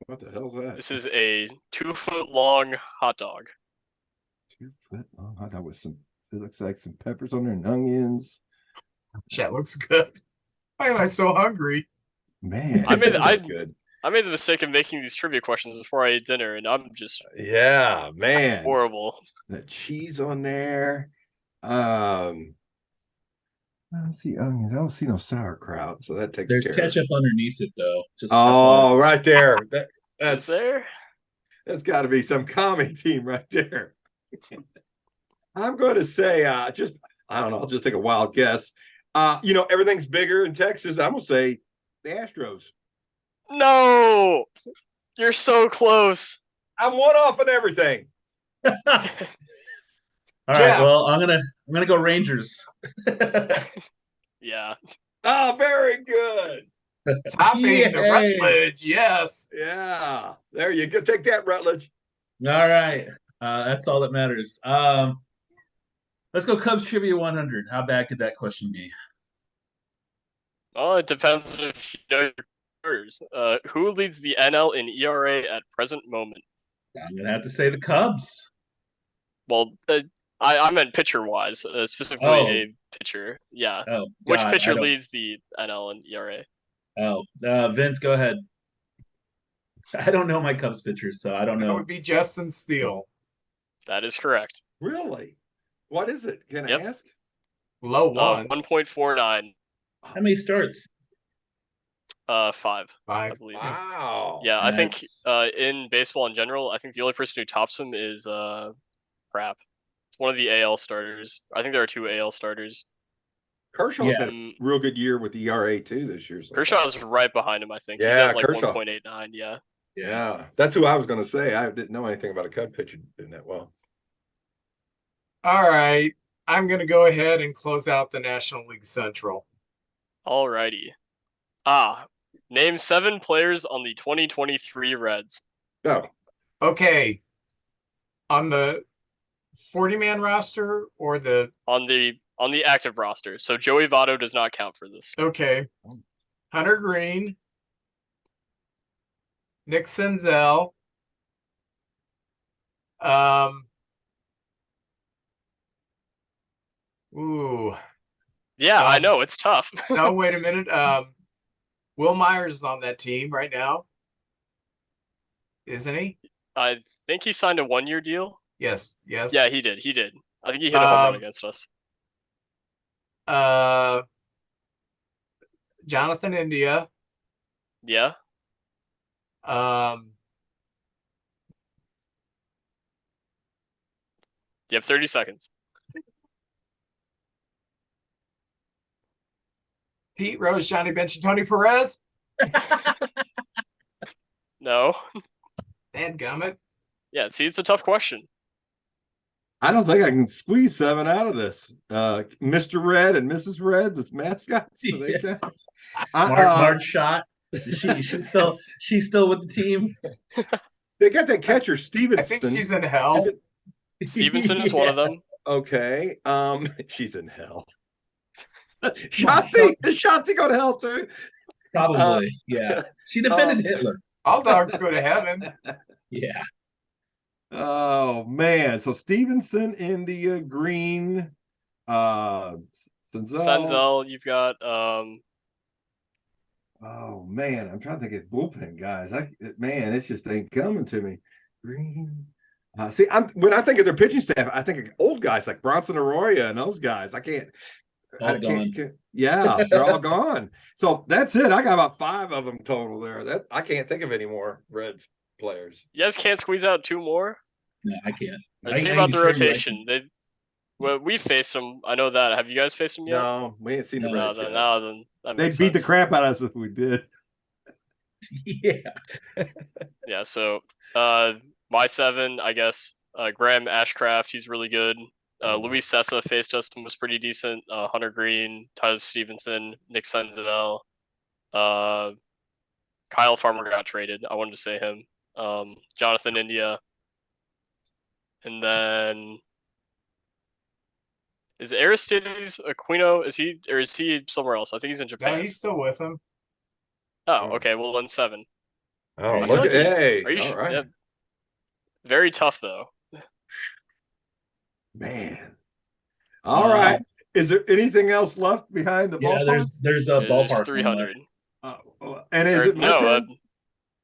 What the hell's that? This is a 2-foot-long hot dog. 2-foot-long hot dog with some. It looks like some peppers on there and onions. that looks good. Why am I so hungry? Man, I made good. the mistake of making these trivia questions before I ate dinner, and I'm just man, horrible. That cheese on there. I don't see onions. I don't see no sauerkraut, so that takes There's care. ketchup underneath it, though. Just right there. That's is there? That's got to be some comic team right there. I'm going to say, I don't know. I'll just take a wild guess. Everything's bigger in Texas. I'm going to say the Astros. No, you're so close. I'm one off on everything. All right. Well, I'm gonna go Rangers. Yeah. Oh, very good. Topping the Rutledge, yes. Yeah. There you go. Take that, Rutledge. All right. That's all that matters. Let's go Cubs Trivia 100. How bad could that question be? Well, it depends if you know your starters. Who leads the NL in ERA at present moment? I'm gonna have to say the Cubs. Well, I meant pitcher-wise, specifically Oh. a pitcher. Yeah. Oh, Which God, pitcher leads the NL in ERA? Vince, go ahead. I don't know my Cubs pitchers, so I don't That know. would be Justin Steele. That is correct. Really? What is it? Can Yep. I ask? Low ones. 1.49. How many starts? 5. I Five. believe. Wow. Yeah, I think That's- in baseball in general, I think the only person who tops him is Crap. It's one of the AL starters. I think there are 2 AL starters. Kershaw's Yeah. had a real good year with the ERA too this year. So Kershaw's right behind him, I think. He's Yeah, at like Kershaw. 1.89. Yeah. Yeah, that's who I was going to say. I didn't know anything about a Cub pitcher doing that well. All right. I'm going to go ahead and close out the National League Central. Alrighty. Name 7 players on the 2023 Reds. Oh, Okay. On the 40-man roster or the On the active roster. So Joey Votto does not count for this. okay. Hunter Green, Nick Senzel, ooh. Yeah, I know, it's tough. No, wait a minute. Will Myers is on that team right now. Isn't he? I think he signed a 1-year deal. Yes. Yeah, he did. I think he hit a home run against us. Jonathan India. Yeah. You have 30 seconds. Pete Rose, Johnny Bench, and Tony Perez. No. Dadgummit. Yeah, see, it's a tough question. I don't think I can squeeze 7 out of this. Mr. Red and Mrs. Red, the mascots. So they Yeah. count. Marge Shot. She's still with the team. They got that catcher Stevenson. I think she's in hell. Stevenson is one of them. Okay. She's in hell. Shotzi, is Shotzi go to hell too? Probably. Yeah. She defended Hitler. All dogs go to heaven. Yeah. Oh man. So Stevenson, India, Green, Senzel, you've got oh man, I'm trying to think of bullpen guys. Man, it just ain't coming to me. Green. See, when I think of their pitching staff, I think of old guys like Bronson Arroyo and those guys. I can't. Yeah, they're all gone. So that's it. I got about 5 of them total there. I can't think of any more Reds players. you guys can't squeeze out 2 more? No, I can't. Think about the rotation. We faced them. I know that. Have you guys faced them yet? No, we ain't seen the Reds yet. Then that They'd makes beat the sense. crap out of us if we did. Yeah. Yeah, so my 7, I guess, Graham Ashcraft, he's really good. Luis Sessa faced us and was pretty decent. Hunter Green, Tyler Stevenson, Nick Senzel. Kyle Farmer got traded. I wanted to say him. Jonathan India. And then is Aristides Aquino, is he somewhere else? I think he's in Japan. No, he's still with him. Oh, okay, well then 7. Oh, I look feel at like hey. Are you All sure? right. Yeah. Very tough though. Man. All right. Is there anything else left behind the Yeah, ballpark? there's a ballpark. There's 300. And is it my turn?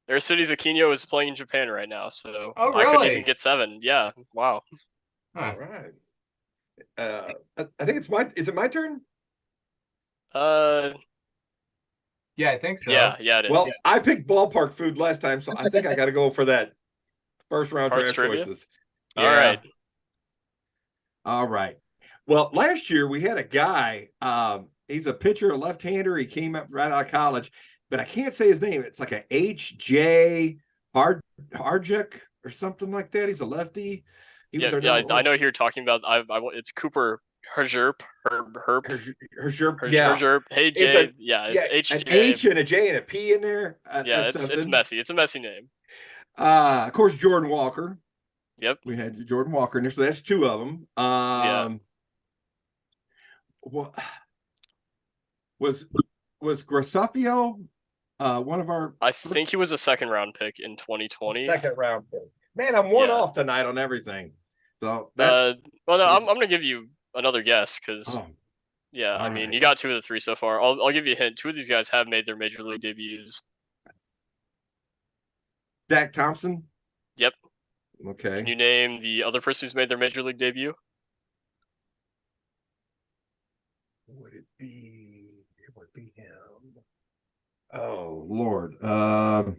Aristides Aquino is playing in Japan right now, so Oh, I couldn't really? even get 7. Yeah, wow. Huh. All right. I think is it my turn? Yeah, I think so. Yeah, it is. Well, I picked ballpark food last time, so I think I got to go for that first round Hearts draft trivia? choices. All right. All right. Well, last year we had a guy. He's a pitcher, a left-hander. He came up right out of college, but I can't say his name. It's like a H.J. Harjuk or something like that. He's a lefty. I know who you're talking about. It's Cooper Hergerp. Yeah. Hey Jay. It's an HJ. H and a J and a P in there. Yeah, it's messy. It's a messy name. Of course, Jordan Walker. Yep. We had Jordan Walker in there, so that's 2 of them. What was Gracefio? One of our I think he was a second round pick in 2020. second round pick. Man, I'm one Yeah. off tonight on everything. So that. Well, no, I'm gonna give you another guess because Oh, yeah, I all mean right. you got 2 of the 3 so far. I'll give you a hint. 2 of these guys have made their major league debuts. Dak Thompson. Yep. Okay. Can you name the other person who's made their major league debut? Would it be? It would be him. Oh Lord. Gotta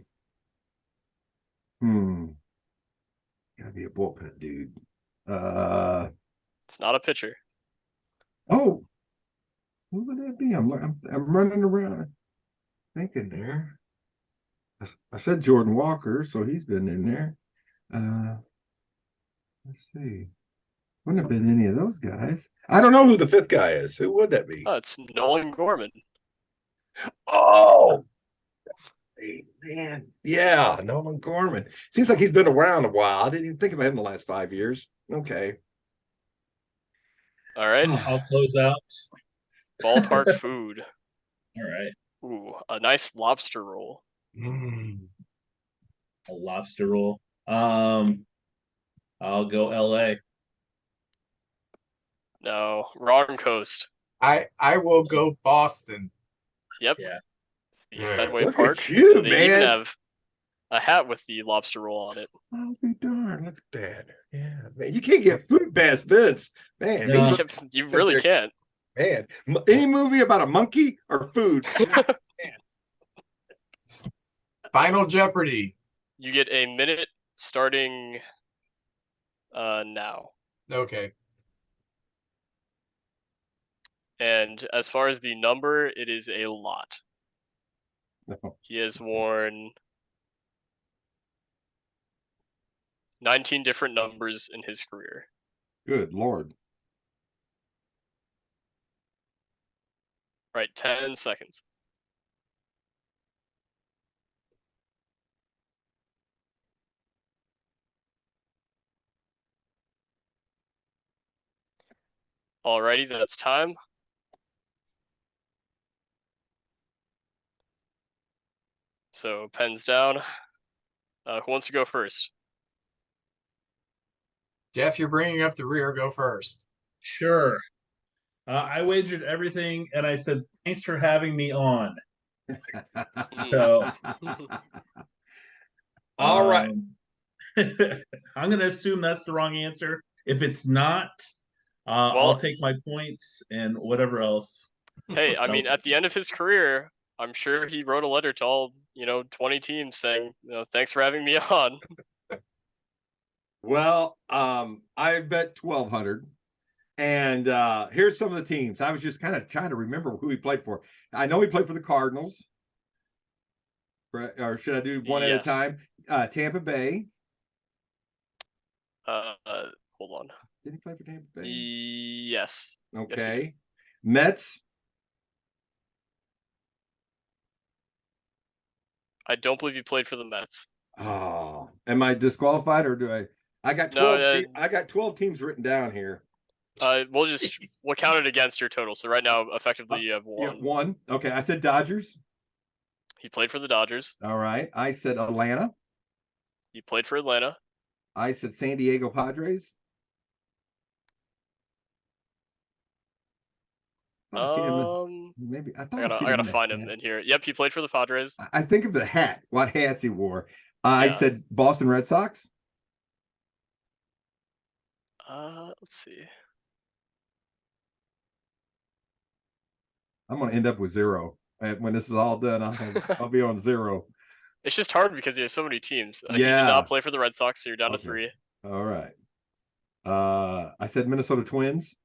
be a bullpen dude. It's not a pitcher. Oh, who would that be? I'm running around thinking there. I said Jordan Walker, so he's been in there. Let's see. Wouldn't have been any of those guys. I don't know who the fifth guy is. Who would that be? Oh, it's Nolan Gorman. Oh, hey, man. Yeah, Nolan Gorman. Seems like he's been around a while. I didn't even think about him the last 5 years. Okay. All right. I'll close out. Ballpark food. All right. Ooh, a nice lobster roll. A lobster roll. I'll go LA. No, wrong coast. I will go Boston. Yep. Yeah. It's the Yeah. Fenway Look Park. at you, They even man. have a hat with the lobster roll on it. I'll be darned. Look at that. Yeah, man. You can't get food past Vince. Man, No. You really can't. man. Any movie about a monkey or food. Final Jeopardy. You get a minute starting now. Okay. And as far as the number, it is a lot. No. He has worn 19 different numbers in his career. Good Lord. Right, 10 seconds. Alrighty, that's time. So pens down. Who wants to go first? Jeff, you're bringing up the rear. Go first. Sure. I wagered everything, and I said, "Thanks for having me on." So, All right. I'm going to assume that's the wrong answer. If it's not, Well- I'll take my points and whatever else. Hey, I mean, at the end of his career, I'm sure he wrote a letter to all 20 teams saying, thanks for having me on. Well, I bet 1,200. And here's some of the teams. I was just kind of trying to remember who he played for. I know he played for the Cardinals. Or should I do one at a Yes. time? Tampa Bay. Hold on. Did he play for Tampa Bay? Yes. Okay. Mets. I don't believe he played for the Mets. Oh, am I disqualified or do I? I got 12. I got 12 teams written down here. We'll count it against your total. So right now, effectively, you have one. Yeah, one. Okay, I said Dodgers. He played for the Dodgers. All right. I said Atlanta. He played for Atlanta. I said San Diego Padres. Maybe I thought I gotta find him in here. Yep, he played for the Padres. I think of the hat. What hats he wore? I said Boston Red Sox. Let's see. I'm gonna end up with 0. And when this is all done, I'll be on 0. It's just hard because he has so many teams. He did Yeah. not play for the Red Sox, so you're down to 3. All right. I said Minnesota Twins.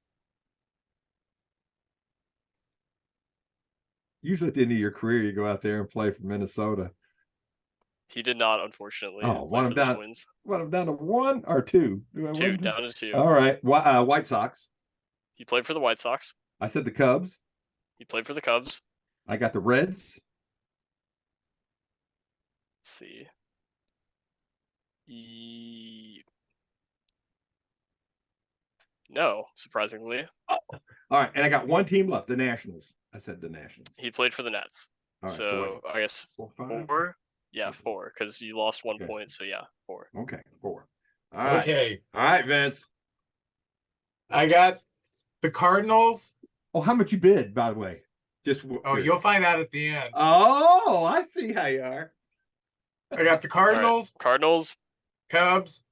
Usually at the end of your career, you go out there and play for Minnesota. He did not, unfortunately. Oh, play for the Twins. What, I'm down to 1 or 2? 2, down to 2. All right. White Sox. He played for the White Sox. I said the Cubs. He played for the Cubs. I got the Reds. Let's see. No, surprisingly. Oh. All right, and I got one team left, the Nationals. I said the Nationals. He played for the Nets. All right, So I guess 4, 5? 4. Yeah, 4, because you lost 1 Okay. point. So yeah, 4. Okay, 4. All right. Okay. All right, Vince. I got the Cardinals. Oh, how much you bid, by the way? Just Oh, you'll find out at the end. Oh, I see how you are. I got the All right. Cardinals, Cardinals, Cubs,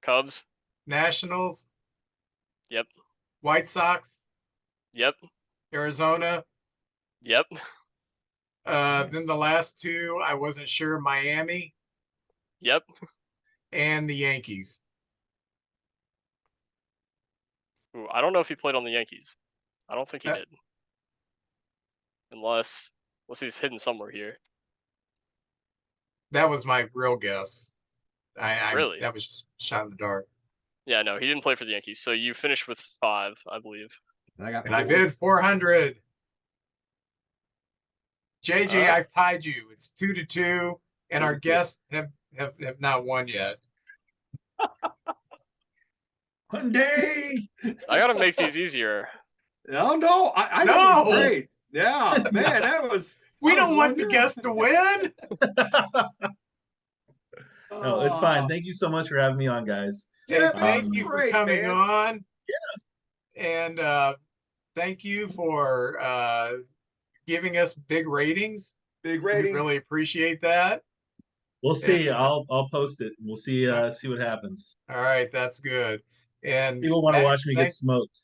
Cubs. Nationals, Yep. White Sox, Yep. Arizona. Yep. Then the last two, I wasn't sure, Miami Yep. and the Yankees. Ooh, I don't know if he played on the Yankees. I don't think he Uh, did. Unless he's hidden somewhere here. That was my real guess. Really? That was shot in the dark. Yeah, no, he didn't play for the Yankees. So you finished with 5, I believe. And I bid 400. JJ, I've tied you. It's 2-2, and our 2-2. guests have not won yet. One day. I gotta make these easier. Oh no, I think it No! was great. Yeah, man, that was. We I don't was want the wondering. guests to win. No, it's fine. Thank you so much for having me on, guys. Hey, Yeah, thank you for great, coming man. on. Yeah. And thank you for giving us big ratings. Big We ratings. really appreciate that. We'll see. And, I'll post it. We'll see see what happens. all right, that's good. And People want to Max, watch me get smoked.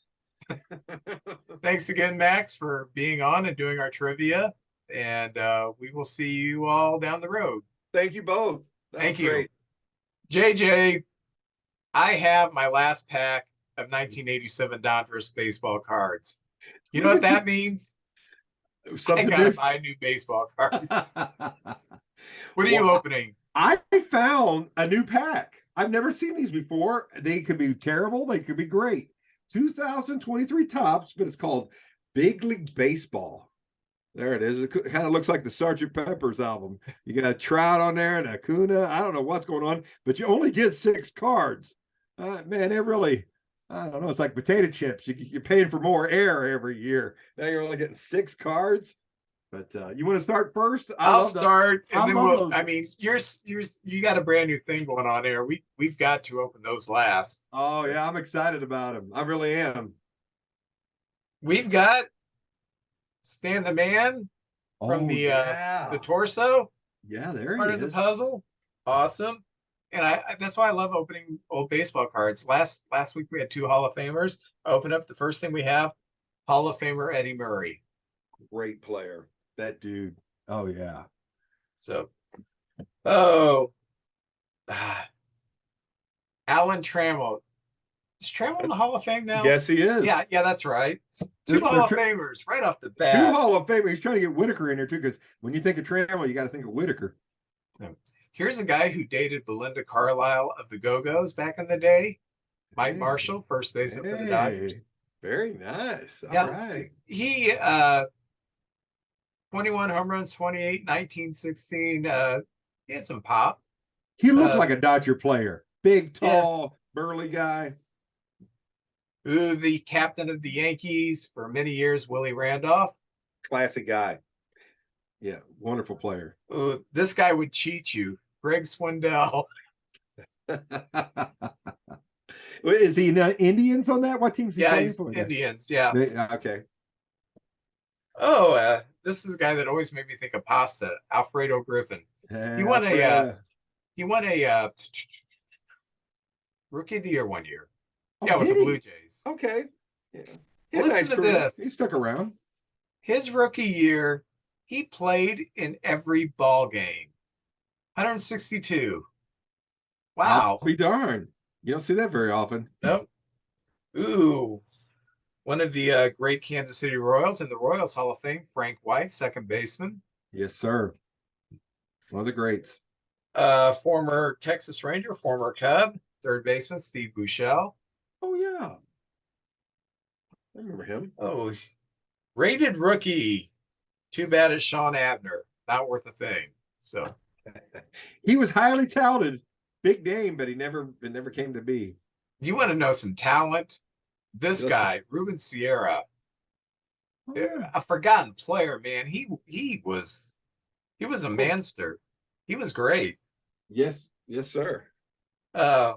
thanks again, Max, for being on and doing our trivia. And we will see you all down the road. Thank you both. That Thank was you. great. JJ, I have my last pack of 1987 Dodgers baseball cards. You know what that means? Something I gotta new. buy new baseball cards. What are you opening? I found a new pack. I've never seen these before. They could be terrible. They could be great. 2023 tops, but it's called Big League Baseball. There it is. It kind of looks like the Sgt. Pepper's album. You got a Trout on there and Acuna. I don't know what's going on, but you only get 6 cards. Man, it really, I don't know. It's like potato chips. You're paying for more air every year. Now you're only getting 6 cards. But you want to start first? I'll start, and then we'll. those. I mean, you got a brand new thing going on there. We've got to open those last. Oh yeah, I'm excited about them. I really am. We've got Stan the Man from the torso. Yeah, there Part he of the is. puzzle. Awesome. And I that's why I love opening old baseball cards. Last week we had 2 Hall of Famers. I open up the first thing we have, Hall of Famer Eddie Murray. Great player. That dude. Oh yeah. So, Alan Trammell. Is Trammell in the Hall of Fame now? Yes, he is. Yeah, that's right. 2 They're Hall of Famers right off the 2 bat. Hall of Famers. He's trying to get Whitaker in there too, because when you think of Trammell, you got to think of Whitaker. Here's a guy who dated Belinda Carlisle of the Go-Go's back in the day. Mike Hey. Marshall, first baseman for the Dodgers. Very nice. All Yeah, right. he 21 home runs, 28, 1916. He had some pop. He looked like a Dodger player. Big, tall, burly guy. Ooh, the captain of the Yankees for many years, Willie Randolph. Classic guy. Yeah, wonderful player. Ooh, this guy would cheat you. Greg Swindell. Is he Indians on that? What team's he playing He's for? Indians. Yeah. Okay. Oh, this is a guy that always made me think of pasta. Alfredo Griffin. He won a Rookie of the Year one year. Oh, with the Blue Jays. Okay. Yeah. Listen to this. He stuck around. His rookie year, he played in every ball game. 162. Wow. I'll be darned. You don't see that very often. Nope. Ooh. One of the great Kansas City Royals in the Royals Hall of Fame, Frank White, second baseman. Yes, sir. One of the greats. Former Texas Ranger, former Cub, third baseman, Steve Buechele. Oh, yeah. I remember him. Oh, rated rookie. Too bad it's Sean Abner. Not worth a thing. So He was highly touted, big name, but it never came to be. you want to know some talent? This guy, Ruben Sierra, Oh, yeah. a forgotten player, man. He was He was a manster. He was great. Yes, sir. Uh,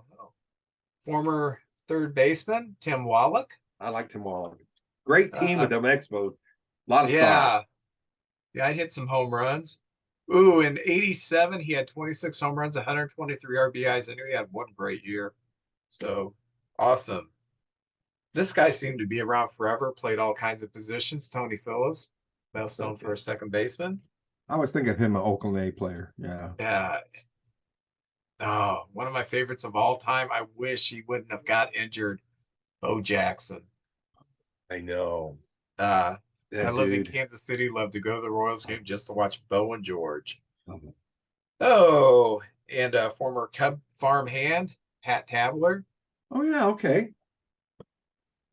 Former third baseman Tim Wallach. I like Tim Wallach. Great team with them Expos. A lot of Yeah. stars. Yeah, I hit some home runs. Ooh, in 87, he had 26 home runs, 123 RBIs. I knew he had one great year. So awesome. This guy seemed to be around forever, played all kinds of positions. Tony Phillips, milestone for a second baseman. I always think of him an Oakland A player. Yeah. Yeah. Oh, one of my favorites of all time. I wish he wouldn't have got injured. Bo Jackson. I know. I That lived in dude. Kansas City, loved to go to the Royals game just to watch Bo and George. Mhm. Oh, and former Cub farm hand, Pat Tabler, Oh, yeah. Okay.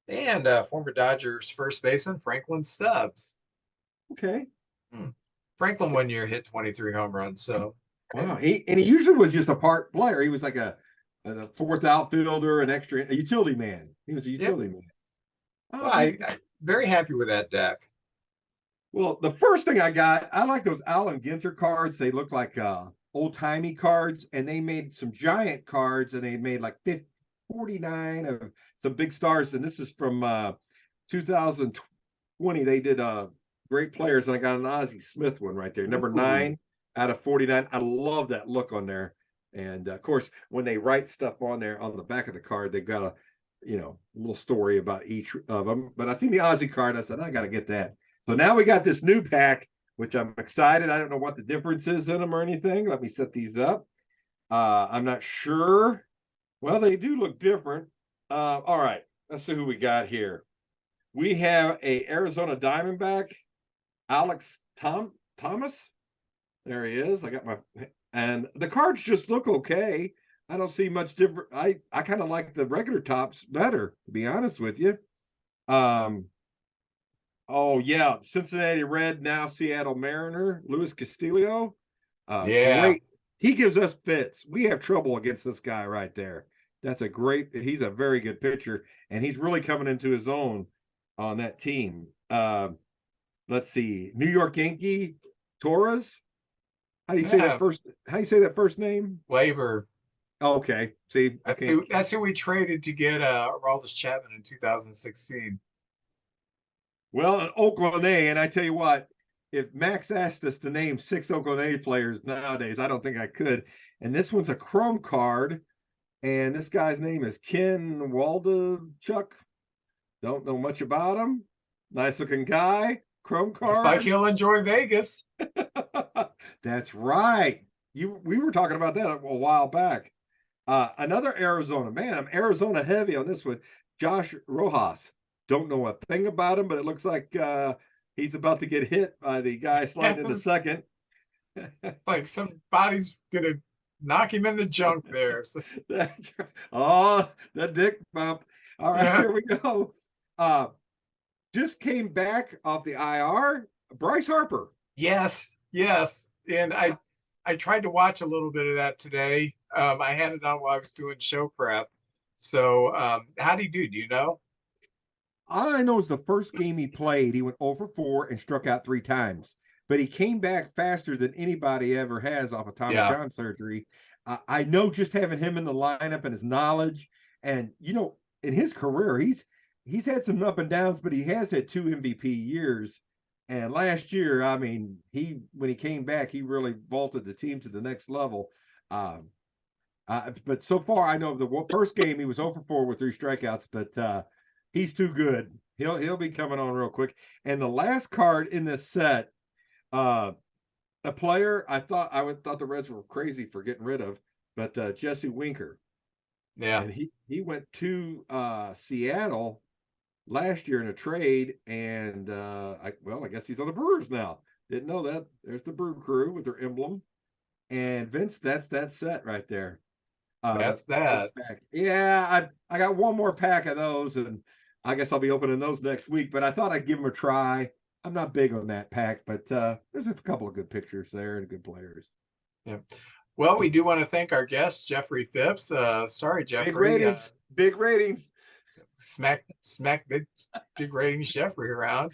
and former Dodgers first baseman, Franklin Stubbs. Okay. Franklin one year hit 23 home runs. So Wow. He usually was just a part player. He was like a fourth outfielder, a utility man. He was a utility man. well, I'm very happy with that deck. Well, the first thing I like those Allen Ginter cards. They look like old-timey cards, and they made some giant cards, and they made like 49 of some big stars. And this is from 2020. They did great players, and I got an Ozzie Smith one right there, number 9 out of 49. I love that look on there. And of course, when they write stuff on there on the back of the card, they've got a little story about each of them. But I seen the Ozzie card. I said, I got to get that. So now we got this new pack, which I'm excited. I don't know what the difference is in them or anything. Let me set these up. I'm not sure. Well, they do look different. All right, let's see who we got here. We have a Arizona Diamondback, Alex Thomas. There he is. And the cards just look okay. I don't see much different. I kind of like the regular tops better, to be honest with you. Oh yeah, Cincinnati Red, now Seattle Mariner, Luis Castillo. Great. He gives us fits. We have trouble against this guy right there. He's a very good pitcher, and he's really coming into his own on that team. Let's see. New York Yankee, Torres. How do you say that first name? Labor. Okay. See, that's who we traded to get Aroldis Chapman in 2016. Well, an Oakland A, and I tell you what, if Max asked us to name 6 Oakland A players nowadays, I don't think I could. And this one's a chrome card, and this guy's name is Ken Waldachuk. Don't know much about him. Nice looking guy. Chrome card. Looks like he'll enjoy Vegas. That's right. We were talking about that a while back. Another Arizona. Man, I'm Arizona heavy on this one. Josh Rojas. Don't know a thing about him, but it looks like he's about to get hit by the guy sliding into second. It's like somebody's going to knock him in the junk there. So. That's right. Oh, the dick bump. All right, Here we go. Just came back off the IR. Bryce Harper. Yes. And I tried to watch a little bit of that today. I had it on while I was doing show prep. So how do you do? Do you know? All I know is the first game he played, he went 0 for 4 and struck out 3 times. But he came back faster than anybody ever has off of Tommy John surgery. I know just having him in the lineup and his knowledge, and in his career, he's had some up and downs, but he has had 2 MVP years. And last year, I mean, when he came back, he really vaulted the team to the next level. But so far, I know the first game he was 0 for 4 with 3 strikeouts, but he's too good. He'll be coming on real quick. And the last card in this set, a player I thought the Reds were crazy for getting rid of, but Jesse Winker. Yeah. And he went to Seattle last year in a trade, and I guess he's on the Brewers now. Didn't know that. There's the Brew Crew with their emblem. And Vince, that's that set right there. That's that. Yeah, I got one more pack of those, and I guess I'll be opening those next week. But I thought I'd give them a try. I'm not big on that pack, but there's a couple of good pictures there and good players. Yeah. Well, we do want to thank our guest, Jeffry Phipps. Sorry, Jeffrey. Big ratings. Smack big ratings Jeffrey around.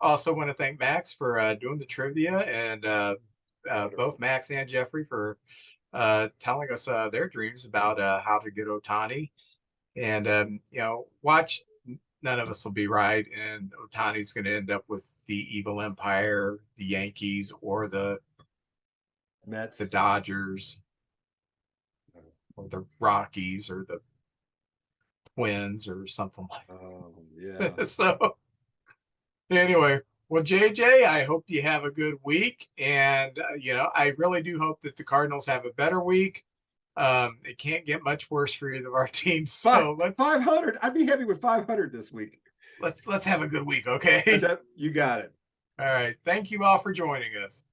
Also want to thank Max for doing the trivia, and both Max and Jeffrey for telling us their dreams about how to get Ohtani. And watch. None of us will be right, and Ohtani's going to end up with the evil empire, the Yankees, or the Mets, the Dodgers, or the Rockies, or the Twins, or something like yeah. that. So, anyway, well, JJ, I hope you have a good week, and I really do hope that the Cardinals have a better week. It can't get much worse for either of our teams. So let's 500. I'd be happy with 500 this week. let's have a good week, okay? You got it. All right. Thank you all for joining us.